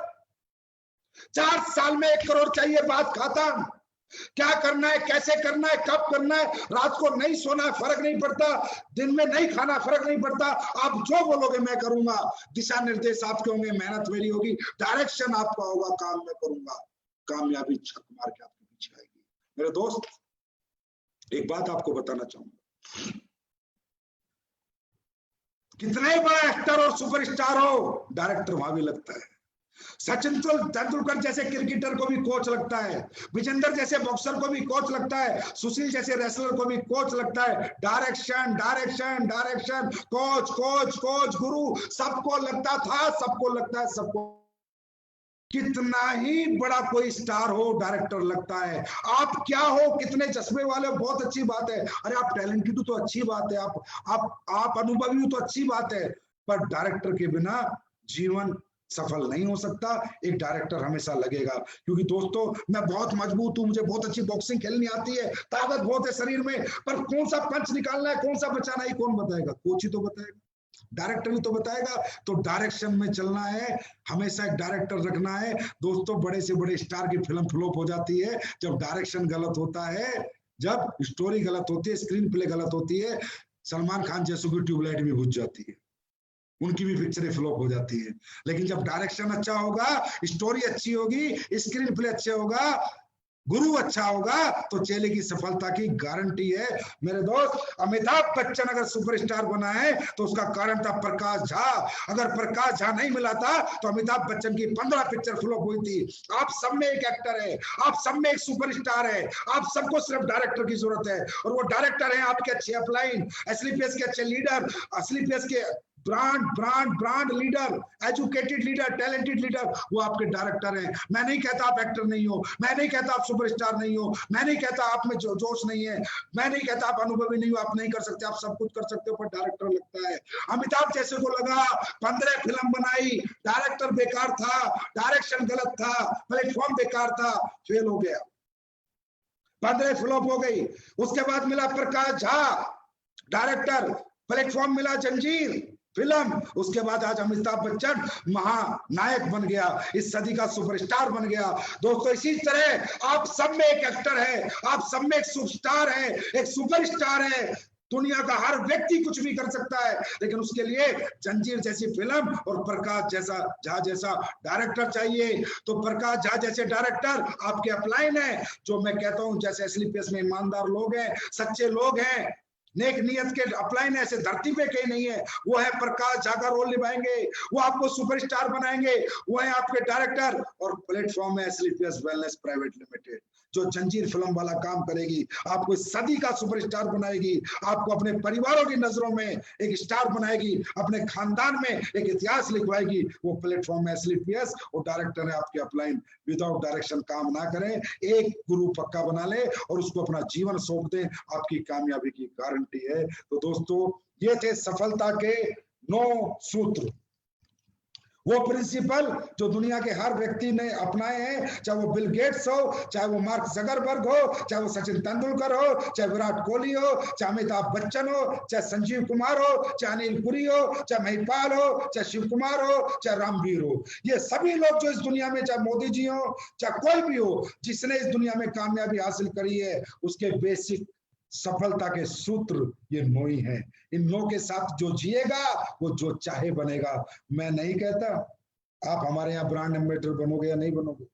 4 साल में 1 करोड़ चाहिए, बात खत्म। क्या करना है, कैसे करना है, कब करना है, रात को नहीं सोना है, फर्क नहीं पड़ता, दिन में नहीं खाना, फर्क नहीं पड़ता। आप जो बोलोगे मैं करूंगा। दिशा निर्देश आपके होंगे, मेहनत मेरी होगी, डायरेक्शन आपका होगा, काम मैं करूंगा, कामयाबी छक मार के आपके पीछे आएगी। मेरे दोस्त, एक बात आपको बताना चाहूंगा, कितने बड़ा एक्टर और सुपरस्टार हो, डायरेक्टर वहां भी लगता है। सचिन तेंदुलकर जैसे क्रिकेटर को भी कोच लगता है, विजेंद्र जैसे बॉक्सर को भी कोच लगता है, सुशील जैसे रेसलर को भी कोच लगता है। Direction direction direction, coach coach coach, गुरु, सबको लगता था, सबको लगता है, सबको। कितना ही बड़ा कोई स्टार हो, डायरेक्टर लगता है। आप क्या हो, कितने चश्मे वाले हो, बहुत अच्छी बात है। अरे आप टैलेंटेड हो तो अच्छी बात है, आप अनुभवी हो तो अच्छी बात है। पर डायरेक्टर के बिना जीवन सफल नहीं हो सकता। एक डायरेक्टर हमेशा लगेगा, क्योंकि दोस्तों मैं बहुत मजबूत हूं, मुझे बहुत अच्छी बॉक्सिंग खेलनी आती है, ताकत बहुत है शरीर में, पर कौन सा पंच निकालना है, कौन सा बचाना है, कौन बताएगा? कोच ही तो बताएगा, डायरेक्टर ही तो बताएगा। तो डायरेक्शन में चलना है, हमेशा एक डायरेक्टर रखना है। दोस्तों बड़े से बड़े स्टार की फिल्म फ्लॉप हो जाती है जब डायरेक्शन गलत होता है, जब स्टोरी गलत होती है, स्क्रीन प्ले गलत होती है। सलमान खान जैसों की ट्यूबलाइट भी बुझ जाती है, उनकी भी पिक्चरें फ्लॉप हो जाती है। लेकिन जब डायरेक्शन अच्छा होगा, स्टोरी अच्छी होगी, स्क्रीन प्ले अच्छा होगा, गुरु अच्छा होगा, तो चेले की सफलता की गारंटी है। मेरे दोस्त, अमिताभ बच्चन अगर सुपरस्टार बना है तो उसका कारण था प्रकाश झा। अगर प्रकाश झा नहीं मिला था तो अमिताभ बच्चन की 15 पिक्चर फ्लॉप हुई थी। आप सब में एक एक्टर है, आप सब में एक सुपरस्टार है, आप सबको सिर्फ डायरेक्टर की जरूरत है, और वो डायरेक्टर है आपके अच्छे अपलाइन, एसलीपीएस के अच्छे लीडर, एसलीपीएस के brand leader, educated leader, talented leader, वो आपके डायरेक्टर हैं। मैं नहीं कहता आप एक्टर नहीं हो, मैं नहीं कहता आप सुपरस्टार नहीं हो, मैं नहीं कहता आप में जोश नहीं है, मैं नहीं कहता आप अनुभवी नहीं हो, आप नहीं कर सकते, आप सब कुछ कर सकते हो, पर डायरेक्टर लगता है। अमिताभ जैसे को लगा, 15 फिल्म बनाई, डायरेक्टर बेकार था, डायरेक्शन गलत था, प्लेटफॉर्म बेकार था, फेल हो गया, 15 फ्लॉप हो गई। उसके बाद मिला प्रकाश झा डायरेक्टर, प्लेटफॉर्म मिला जंजीर फिल्म, उसके बाद आज अमिताभ बच्चन महानायक बन गया, इस सदी का सुपरस्टार बन गया। दोस्तों इसी तरह आप सब में एक एक्टर है, आप सब में एक सुपरस्टार है, एक सुपरस्टार है। दुनिया का हर व्यक्ति कुछ भी कर सकता है, लेकिन उसके लिए जंजीर जैसी फिल्म और प्रकाश झा जैसा डायरेक्टर चाहिए। तो प्रकाश झा जैसे डायरेक्टर आपके अपलाइन है, जो मैं कहता हूं जैसे एसलीपीएस में ईमानदार लोग हैं, सच्चे लोग हैं, नेक नियत के अपलाइन ऐसे धरती पे कहीं नहीं है। वो है प्रकाश झा का रोल निभाएंगे, वो आपको सुपरस्टार बनाएंगे, वो है आपके डायरेक्टर। और प्लेटफॉर्म है एसलीपीएस वेलनेस प्राइवेट लिमिटेड, जो जंजीर फिल्म वाला काम करेगी, आपको सदी का सुपरस्टार बनाएगी, आपको अपने परिवारों की नजरों में एक स्टार बनाएगी, अपने खानदान में एक इतिहास लिखवाएगी। वो प्लेटफॉर्म है एसलीपीएस, और डायरेक्टर है आपके अपलाइन। विदाउट डायरेक्शन काम ना करें, एक गुरु पक्का बना ले और उसको अपना जीवन सौंप दें, आपकी कामयाबी की गारंटी है। तो दोस्तों ये थे सफलता के 9 सूत्र, वो प्रिंसिपल जो दुनिया के हर व्यक्ति ने अपनाए हैं, चाहे वो बिल गेट्स हो, चाहे वो मार्क जकरबर्ग हो, चाहे वो सचिन तेंदुलकर हो, चाहे विराट कोहली हो, चाहे अमिताभ बच्चन हो, चाहे संजीव कुमार हो, चाहे अनिल पुरी हो, चाहे महिपाल हो, चाहे शिव कुमार हो, चाहे रामवीर हो। ये सभी लोग जो इस दुनिया में, चाहे मोदी जी हो, चाहे कोई भी हो, जिसने इस दुनिया में कामयाबी हासिल करी है, उसके बेसिक सफलता के सूत्र ये 9 ही हैं। इन 9 के साथ जो जिएगा वो जो चाहे बनेगा। मैं नहीं कहता आप हमारे यहाँ ब्रांड एम्बेसडर बनोगे या नहीं बनोगे,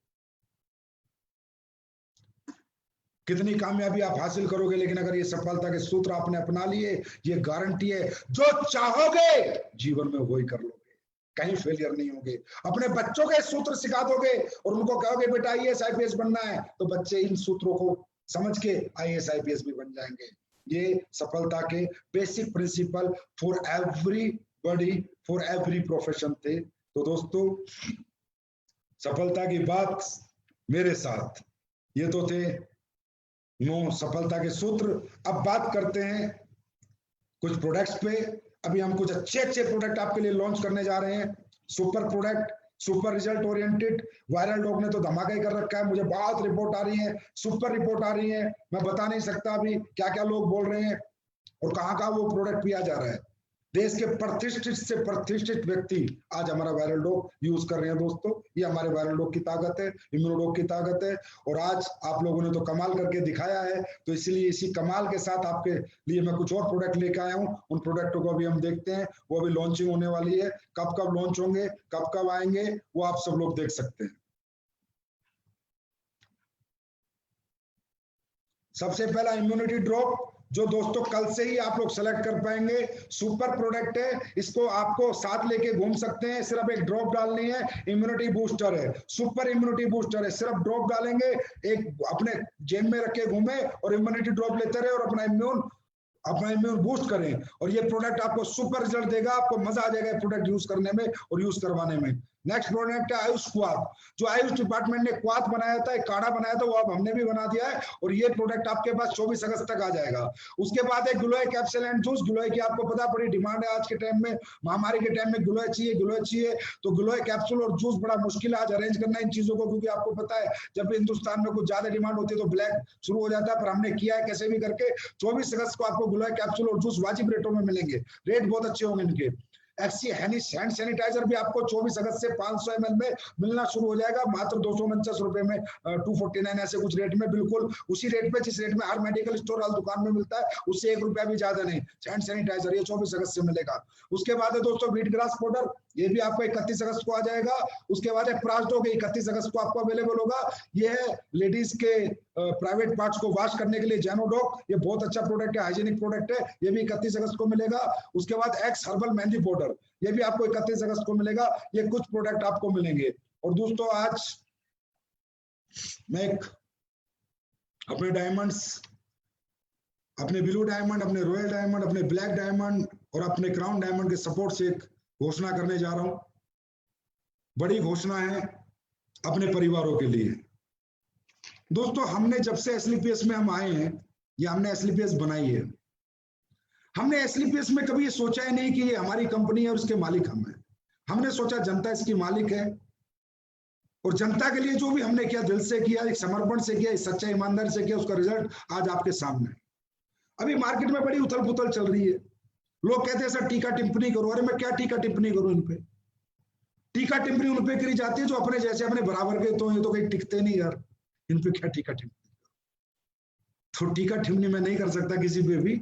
कितनी कामयाबी आप हासिल करोगे, लेकिन अगर ये सफलता के सूत्र आपने अपना लिए, ये गारंटी है जो चाहोगे जीवन में वही कर लोगे, कहीं फेलियर नहीं होगे। अपने बच्चों के सूत्र सिखा दोगे और उनको कहोगे बेटा IAS IPS बनना है, तो बच्चे इन सूत्रों को समझ के IAS IPS भी बन जाएंगे। ये सफलता के basic principle for everybody, for every profession थे। तो दोस्तों सफलता की बात मेरे साथ, ये तो थे 9 सफलता के सूत्र। अब बात करते हैं कुछ प्रोडक्ट्स पे। अभी हम कुछ अच्छे प्रोडक्ट आपके लिए लॉन्च करने जा रहे हैं। Super product, super result oriented. Viral dog ने तो धमाका ही कर रखा है, मुझे बहुत रिपोर्ट आ रही है, सुपर रिपोर्ट आ रही है, मैं बता नहीं सकता अभी क्या क्या लोग बोल रहे हैं और कहाँ वो प्रोडक्ट पिया जा रहा है। देश के प्रतिष्ठित से प्रतिष्ठित व्यक्ति आज हमारा वायरल डॉग यूज कर रहे हैं। दोस्तों ये हमारे वायरल डॉग की ताकत है, इम्यूनोडॉग की ताकत है, और आज आप लोगों ने तो कमाल करके दिखाया है, तो इसलिए इसी कमाल के साथ आपके लिए मैं कुछ और प्रोडक्ट लेकर आया हूँ। उन प्रोडक्टों को अभी हम देखते हैं, वो अभी लॉन्चिंग होने वाली है। कब कब लॉन्च होंगे, कब कब आएंगे, वो आप सब लोग देख सकते हैं। सबसे पहला इम्यूनिटी ड्रॉप, जो दोस्तों कल से ही आप लोग सेलेक्ट कर पाएंगे। सुपर प्रोडक्ट है, इसको आपको साथ लेके घूम सकते हैं। सिर्फ एक ड्रॉप डालनी है, इम्यूनिटी बूस्टर है, सुपर इम्यूनिटी बूस्टर है। सिर्फ ड्रॉप डालेंगे, एक अपने जेब में रखे घूमे और इम्यूनिटी ड्रॉप लेते रहे और अपना इम्यून बूस्ट करें। और ये प्रोडक्ट आपको सुपर रिजल्ट देगा, आपको मजा आ जाएगा प्रोडक्ट यूज करने में और यूज करवाने में। नेक्स्ट प्रोडक्ट है आयुष क्वाथ, जो आयुष डिपार्टमेंट ने क्वाथ बनाया था, एक काढ़ा बनाया था, वो अब हमने भी बना दिया है और ये प्रोडक्ट आपके पास 24 अगस्त तक आ जाएगा। उसके बाद एक गिलोय कैप्सूल एंड जूस। गिलोय की आपको पता बड़ी डिमांड है आज के टाइम में, महामारी के टाइम में गिलोय चाहिए, गिलोय चाहिए। तो गिलोय कैप्सूल और जूस बड़ा मुश्किल है आज अरेंज करना इन चीजों को, क्योंकि आपको पता है जब भी हिंदुस्तान में कुछ ज्यादा डिमांड होती है तो ब्लैक शुरू हो जाता है, पर हमने किया है कैसे भी करके। 24 अगस्त को आपको गिलोय कैप्सूल और जूस वाजिब रेटों में मिलेंगे, रेट बहुत अच्छे होंगे इनके। एक्सी हैंड सैनिटाइजर भी आपको 24 अगस्त से 500 ml में मिलना शुरू हो जाएगा, मात्र 249 रुपए में, 249 ऐसे कुछ रेट में, बिल्कुल उसी रेट पे जिस रेट में हर मेडिकल स्टोर हर दुकान में मिलता है, उससे 1 रुपया भी ज्यादा नहीं। हैंड सैनिटाइजर ये 24 अगस्त से मिलेगा। उसके बाद है दोस्तों व्हीट ग्रास पाउडर, ये भी आपको 31 अगस्त को आ जाएगा। उसके बाद है प्रासडॉग, 31 अगस्त को आपको अवेलेबल होगा। ये है लेडीज के प्राइवेट पार्ट्स को वॉश करने के लिए जेनोडॉग, ये बहुत अच्छा प्रोडक्ट है, हाइजीनिक प्रोडक्ट है, ये भी 31 अगस्त को मिलेगा। उसके बाद एक्स हर्बल मेहंदी पाउडर, ये भी आपको 31 अगस्त को मिलेगा। ये कुछ प्रोडक्ट आपको मिलेंगे। और दोस्तों आज मैं अपने डायमंड्स, अपने ब्लू डायमंड, अपने रॉयल डायमंड, अपने ब्लैक डायमंड और अपने क्राउन डायमंड के सपोर्ट से एक घोषणा करने जा रहा हूं। बड़ी घोषणा है अपने परिवारों के लिए। दोस्तों हमने जब से एसलीपीएस में हम आए हैं, या हमने एसलीपीएस बनाई है, हमने एसलीपीएस में कभी ये सोचा ही नहीं कि ये हमारी कंपनी है और उसके मालिक हम हैं। हमने सोचा जनता इसकी मालिक है और जनता के लिए जो भी हमने किया दिल से किया, एक समर्पण से किया, सच्चा ईमानदारी से किया, उसका रिजल्ट आज आपके सामने है। अभी मार्केट में बड़ी उथल पुथल चल रही है, लोग कहते हैं सर टीका टिप्पणी करो। अरे मैं क्या टीका टिप्पणी करूं इन पे? टीका टिप्पणी उन पे करी जाती है जो अपने जैसे अपने बराबर के, तो ये तो कहीं टिकते नहीं यार, इन पे क्या टीका टिप्पणी। तो टीका टिप्पणी मैं नहीं कर सकता किसी पे भी,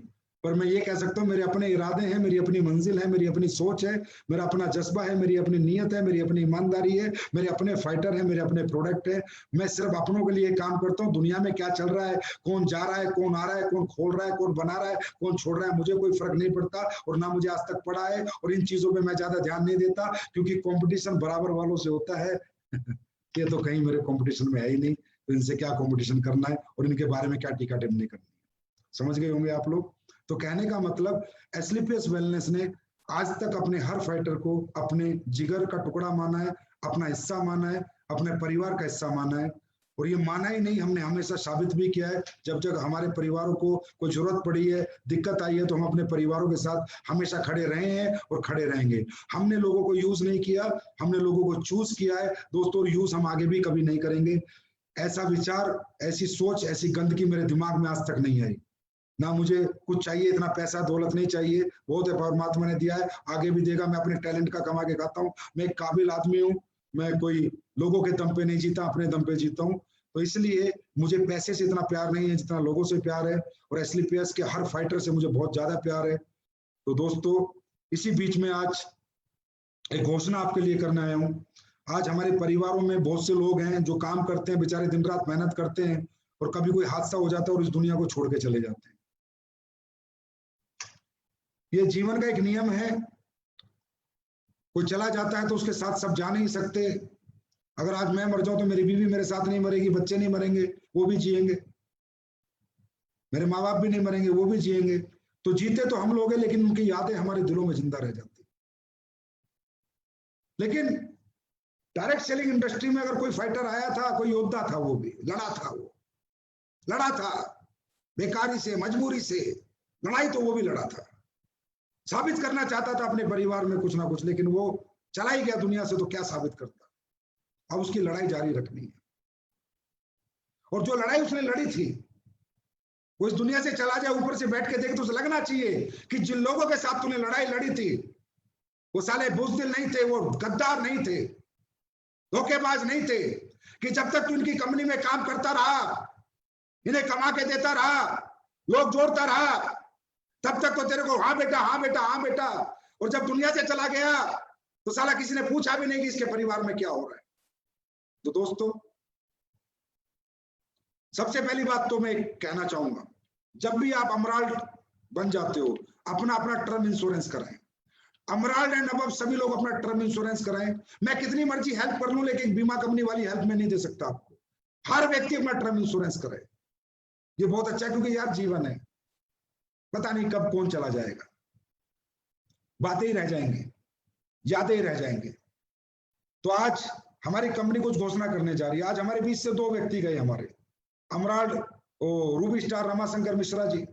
पर मैं ये कह सकता हूँ मेरे अपने इरादे हैं, मेरी अपनी मंजिल है, मेरी अपनी सोच है, मेरा अपना जज्बा है, मेरी अपनी नीयत है, मेरी अपनी ईमानदारी है, मेरे अपने फाइटर है, मेरे अपने प्रोडक्ट है। मैं सिर्फ अपनों के लिए काम करता हूँ। दुनिया में क्या चल रहा है, कौन जा रहा है, कौन आ रहा है, कौन खोल रहा है, कौन बना रहा है, कौन छोड़ रहा है, मुझे कोई फर्क नहीं पड़ता और ना मुझे आज तक पड़ा है। और इन चीजों पर मैं ज्यादा ध्यान नहीं देता, क्योंकि कॉम्पिटिशन बराबर वालों से होता है। ये तो कहीं मेरे कॉम्पिटिशन में है ही नहीं, तो इनसे क्या कॉम्पिटिशन करना है और इनके बारे में क्या टीका टिप्पणी करनी है। समझ गए होंगे आप लोग। तो कहने का मतलब एसलीपीएस वेलनेस ने आज तक अपने हर फाइटर को अपने जिगर का टुकड़ा माना है, अपना हिस्सा माना है, अपने परिवार का हिस्सा माना है। और ये माना ही नहीं, हमने हमेशा साबित भी किया है। जब जब हमारे परिवारों को कोई जरूरत पड़ी है, दिक्कत आई है, तो हम अपने परिवारों के साथ हमेशा खड़े रहे हैं और खड़े रहेंगे। हमने लोगों को यूज नहीं किया, हमने लोगों को चूज किया है दोस्तों। यूज हम आगे भी कभी नहीं करेंगे। ऐसा विचार, ऐसी सोच, ऐसी गंदगी मेरे दिमाग में आज तक नहीं आई। ना मुझे कुछ चाहिए, इतना पैसा दौलत नहीं चाहिए, बहुत है परमात्मा ने दिया है, आगे भी देगा। मैं अपने टैलेंट का कमा के खाता हूँ, मैं एक काबिल आदमी हूँ, मैं कोई लोगों के दम पे नहीं जीता, अपने दम पे जीता हूँ। तो इसलिए मुझे पैसे से इतना प्यार नहीं है जितना लोगों से प्यार है, और एसलीपीएस के हर फाइटर से मुझे बहुत ज्यादा प्यार है। तो दोस्तों इसी बीच में आज एक घोषणा आपके लिए करने आया हूँ। आज हमारे परिवारों में बहुत से लोग हैं जो काम करते हैं, बेचारे दिन रात मेहनत करते हैं, और कभी कोई हादसा हो जाता है और इस दुनिया को छोड़ के चले जाते हैं। ये जीवन का एक नियम है, कोई चला जाता है तो उसके साथ सब जा नहीं सकते। अगर आज मैं मर जाऊं तो मेरी बीवी मेरे साथ नहीं मरेगी, बच्चे नहीं मरेंगे, वो भी जिएंगे, मेरे माँ बाप भी नहीं मरेंगे, वो भी जिएंगे। तो जीते तो हम लोग हैं, लेकिन उनकी यादें हमारे दिलों में जिंदा रह जाती। लेकिन डायरेक्ट सेलिंग इंडस्ट्री में अगर कोई फाइटर आया था, कोई योद्धा था, वो भी लड़ा था, वो लड़ा था बेकारी से, मजबूरी से लड़ाई, तो वो भी लड़ा था, साबित करना चाहता था अपने परिवार में कुछ ना कुछ, लेकिन वो चला ही गया दुनिया से, तो क्या साबित करता। अब उसकी लड़ाई जारी रखनी है, और जो लड़ाई उसने लड़ी थी वो इस दुनिया से चला जाए, ऊपर से बैठ के देखे तो उसे लगना चाहिए कि जिन लोगों के साथ तूने लड़ाई लड़ी थी वो साले बुज़दिल नहीं थे, वो गद्दार नहीं थे, धोखेबाज नहीं थे, कि जब तक तू इनकी कंपनी में काम करता रहा, इन्हें कमा के देता रहा, लोग जोड़ता रहा, तब तक तो तेरे को हाँ बेटा, हाँ बेटा, हाँ बेटा, और जब दुनिया से चला गया तो साला किसी ने पूछा भी नहीं कि इसके परिवार में क्या हो रहा है। तो दोस्तों सबसे पहली बात तो मैं कहना चाहूंगा, जब भी आप अमराल्ड बन जाते हो, अपना अपना टर्म इंश्योरेंस कराएं। अमराल्ड एंड अबव सभी लोग अपना टर्म इंश्योरेंस कराएं। मैं कितनी मर्जी हेल्प कर लूं, लेकिन बीमा कंपनी वाली हेल्प में नहीं दे सकता आपको। हर व्यक्ति अपना टर्म इंश्योरेंस करे, ये बहुत अच्छा है, क्योंकि यार जीवन है, पता नहीं कब कौन चला जाएगा, बातें ही रह जाएंगे, यादें ही रह जाएंगे। तो आज हमारी कंपनी कुछ घोषणा करने जा रही है। आज हमारे बीच से 2 व्यक्ति गए, हमारे अमराल्ड रूबी स्टार रमाशंकर मिश्रा जी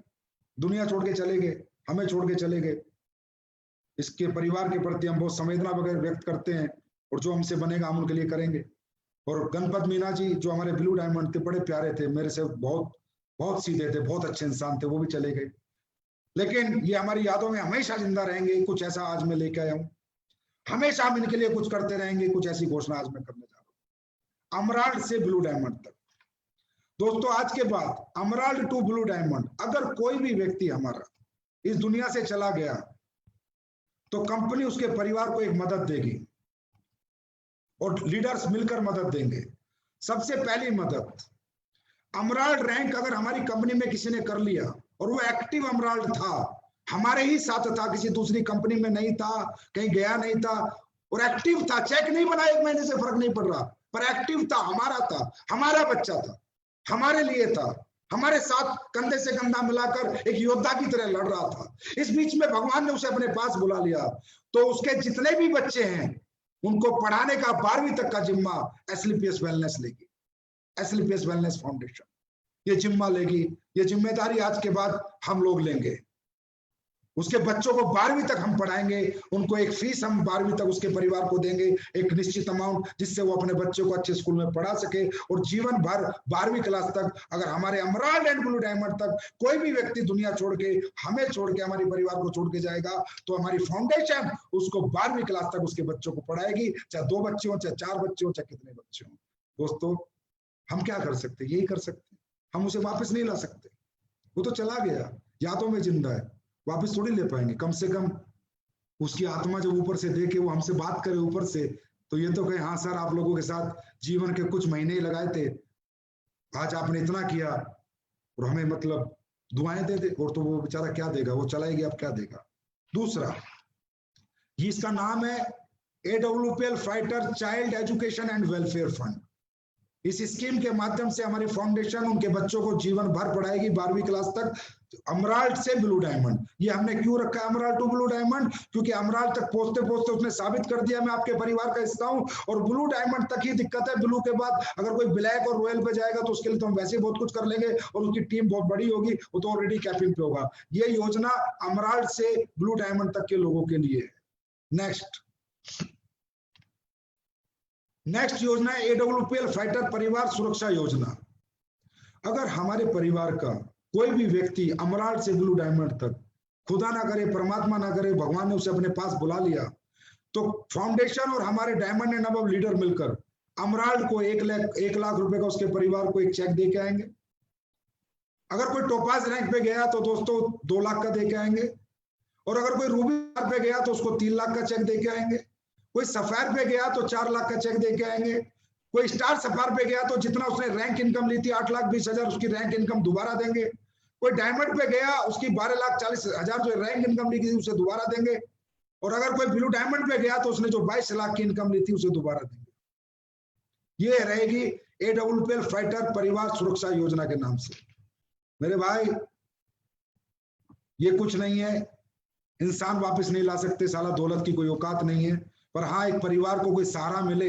दुनिया छोड़ के चले गए, हमें छोड़ के चले गए। इसके परिवार के प्रति हम बहुत संवेदना वगैरह व्यक्त करते हैं, और जो हमसे बनेगा हम उनके लिए करेंगे। और गणपत मीना जी जो हमारे ब्लू डायमंड थे, बड़े प्यारे थे, मेरे से बहुत बहुत सीधे थे, बहुत अच्छे इंसान थे, वो भी चले गए। लेकिन ये हमारी यादों में हमेशा जिंदा रहेंगे। कुछ ऐसा आज मैं लेके आया हूँ, हमेशा हम इनके लिए कुछ करते रहेंगे। कुछ ऐसी घोषणा आज मैं करने जा रहा हूँ, अमराल्ड से ब्लू डायमंड तक। दोस्तों, आज के बाद अमराल्ड टू ब्लू डायमंड, अगर कोई भी व्यक्ति हमारा इस दुनिया से चला गया तो कंपनी उसके परिवार को एक मदद देगी, और लीडर्स मिलकर मदद देंगे। सबसे पहली मदद, अमराल्ड रैंक अगर हमारी कंपनी में किसी ने कर लिया और वो एक्टिव अमराल्ड था, हमारे ही साथ था, किसी दूसरी कंपनी में नहीं था, कहीं गया नहीं था, और एक्टिव था, चेक नहीं बना 1 महीने से फर्क नहीं पड़ रहा, पर एक्टिव था, हमारा था, हमारा बच्चा था, हमारे लिए था, हमारे साथ कंधे से कंधा मिलाकर एक योद्धा की तरह लड़ रहा था। इस बीच में भगवान ने उसे अपने पास बुला लिया, तो उसके जितने भी बच्चे हैं उनको पढ़ाने का 12वीं तक का जिम्मा एसलीपीएस वेलनेस लेगी, एसलीपीएस वेलनेस फाउंडेशन ये जिम्मा लेगी। ये जिम्मेदारी आज के बाद हम लोग लेंगे। उसके बच्चों को 12वीं तक हम पढ़ाएंगे, उनको एक फीस हम 12वीं तक उसके परिवार को देंगे, एक निश्चित अमाउंट, जिससे वो अपने बच्चों को अच्छे स्कूल में पढ़ा सके। और जीवन भर 12वीं क्लास तक अगर हमारे अमराल्ड एंड ब्लू डायमंड तक कोई भी व्यक्ति दुनिया छोड़ के, हमें छोड़ के, हमारे परिवार को छोड़ के जाएगा, तो हमारी फाउंडेशन उसको 12वीं क्लास तक उसके बच्चों को पढ़ाएगी, चाहे 2 बच्चे हो, चाहे 4 बच्चे हो, चाहे कितने बच्चे हो। दोस्तों, हम क्या कर सकते, यही कर सकते, हम उसे वापस नहीं ला सकते। वो तो चला गया, यादों में जिंदा है, वापस थोड़ी ले पाएंगे। कम से कम उसकी आत्मा जब ऊपर से देखे, वो हमसे बात करे ऊपर से, तो ये तो कहे, हाँ सर, आप लोगों के साथ जीवन के कुछ महीने ही लगाए थे, आज आपने इतना किया और हमें मतलब दुआएं दे दे। और तो वो बेचारा क्या देगा, वो चला ही गया, अब क्या देगा। दूसरा, इसका नाम है AWPL fighter child education and welfare fund. इस स्कीम के माध्यम से हमारी फाउंडेशन उनके बच्चों को जीवन भर पढ़ाएगी 12वीं क्लास तक, अमराल्ड से ब्लू डायमंड। ये हमने क्यों रखा है अमराल्ड टू ब्लू डायमंड? क्योंकि अमराल्ड तक पहुंचते पहुंचते उसने साबित कर दिया मैं आपके परिवार का हिस्सा हूं, और ब्लू डायमंड तक ही दिक्कत है। ब्लू के बाद अगर कोई ब्लैक और रॉयल पे जाएगा तो उसके लिए तो हम वैसे ही बहुत कुछ कर लेंगे, और उसकी टीम बहुत बड़ी होगी, वो तो ऑलरेडी कैपिंग पे होगा। ये योजना अमराल्ड से ब्लू डायमंड तक के लोगों के लिए है। नेक्स्ट योजना है AWPL फाइटर परिवार सुरक्षा योजना। अगर हमारे परिवार का कोई भी व्यक्ति अमराल्ड से ब्लू डायमंड तक, खुदा ना करे, परमात्मा ना करे, भगवान ने उसे अपने पास बुला लिया, तो फाउंडेशन और हमारे डायमंड एंड अबव लीडर मिलकर अमराल्ड को 1 लाख रुपए का उसके परिवार को एक चेक दे के आएंगे। अगर कोई टोपाज रैंक पे गया तो दोस्तों 2 लाख का दे के आएंगे, और अगर कोई रूबी पे गया तो उसको 3 लाख का चेक दे के आएंगे। कोई सफायर पे गया तो 4 लाख का चेक दे के आएंगे। कोई स्टार सफायर पे गया तो जितना उसने रैंक इनकम ली थी 8,20,000 उसकी रैंक इनकम दोबारा देंगे। कोई डायमंड पे गया उसकी 12,40,000 जो रैंक इनकम ली थी उसे दोबारा देंगे। और अगर कोई ब्लू डायमंड पे गया तो उसने जो 22 लाख की इनकम ली थी उसे दोबारा देंगे। ये रहेगी AWPL फाइटर परिवार सुरक्षा योजना के नाम से। मेरे भाई, ये कुछ नहीं है, इंसान वापस नहीं ला सकते, साला दौलत की कोई औकात नहीं है, पर हाँ, एक परिवार को कोई सहारा मिले,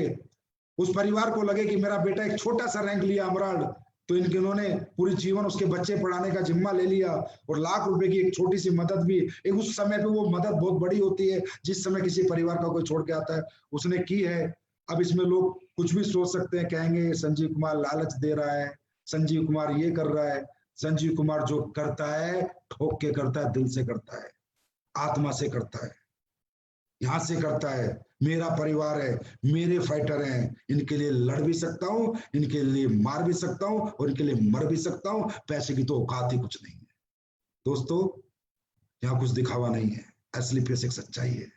उस परिवार को लगे कि मेरा बेटा एक छोटा सा रैंक लिया अमराल्ड, तो इन्होंने पूरी जीवन उसके बच्चे पढ़ाने का जिम्मा ले लिया, और लाख रुपए की एक छोटी सी मदद भी, एक उस समय पे वो मदद बहुत बड़ी होती है जिस समय किसी परिवार का कोई छोड़ के आता है, उसने की है। अब इसमें लोग कुछ भी सोच सकते हैं, कहेंगे संजीव कुमार लालच दे रहा है, संजीव कुमार ये कर रहा है। संजीव कुमार जो करता है ठोक के करता है, दिल से करता है, आत्मा से करता है, यहां से करता है। मेरा परिवार है, मेरे फाइटर हैं, इनके लिए लड़ भी सकता हूं, इनके लिए मार भी सकता हूं, और इनके लिए मर भी सकता हूं। पैसे की तो औकात ही कुछ नहीं है दोस्तों, यहाँ कुछ दिखावा नहीं है, असली पैसे एक सच्चाई है।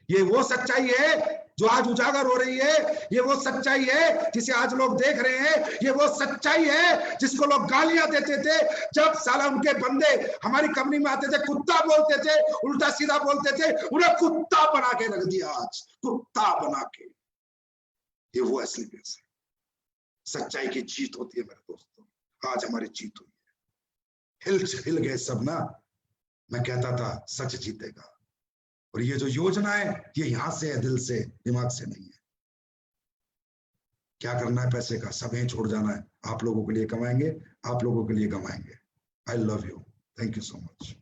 ये वो सच्चाई है जो आज उजागर हो रही है, ये वो सच्चाई है जिसे आज लोग देख रहे हैं, ये वो सच्चाई है जिसको लोग गालियां देते थे जब साला उनके बंदे हमारी कंपनी में आते थे, कुत्ता बोलते थे, उल्टा सीधा बोलते थे, उन्हें कुत्ता बना के रख दिया, आज कुत्ता बना के। ये वो असली पैसे, सच्चाई की जीत होती है मेरे दोस्तों। आज हमारी जीत हुई है, हिल गए सब ना। मैं कहता था सच जीतेगा, और ये जो योजना है ये यहां से है, दिल से, दिमाग से नहीं है। क्या करना है पैसे का, सब यहीं छोड़ जाना है। आप लोगों के लिए कमाएंगे, आप लोगों के लिए कमाएंगे। I love you, thank you so much,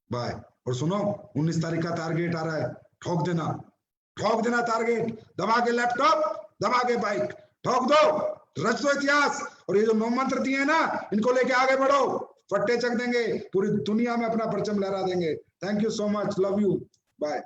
bye. और सुनो, 19 तारीख का टारगेट आ रहा है, ठोक देना टारगेट, दबा के लैपटॉप, दबा के बाइक, ठोक दो, रच दो इतिहास। और ये जो 9 मंत्र दिए हैं ना, इनको लेके आगे बढ़ो, फट्टे चक देंगे, पूरी दुनिया में अपना परचम लहरा देंगे। Thank you so much, love you, bye.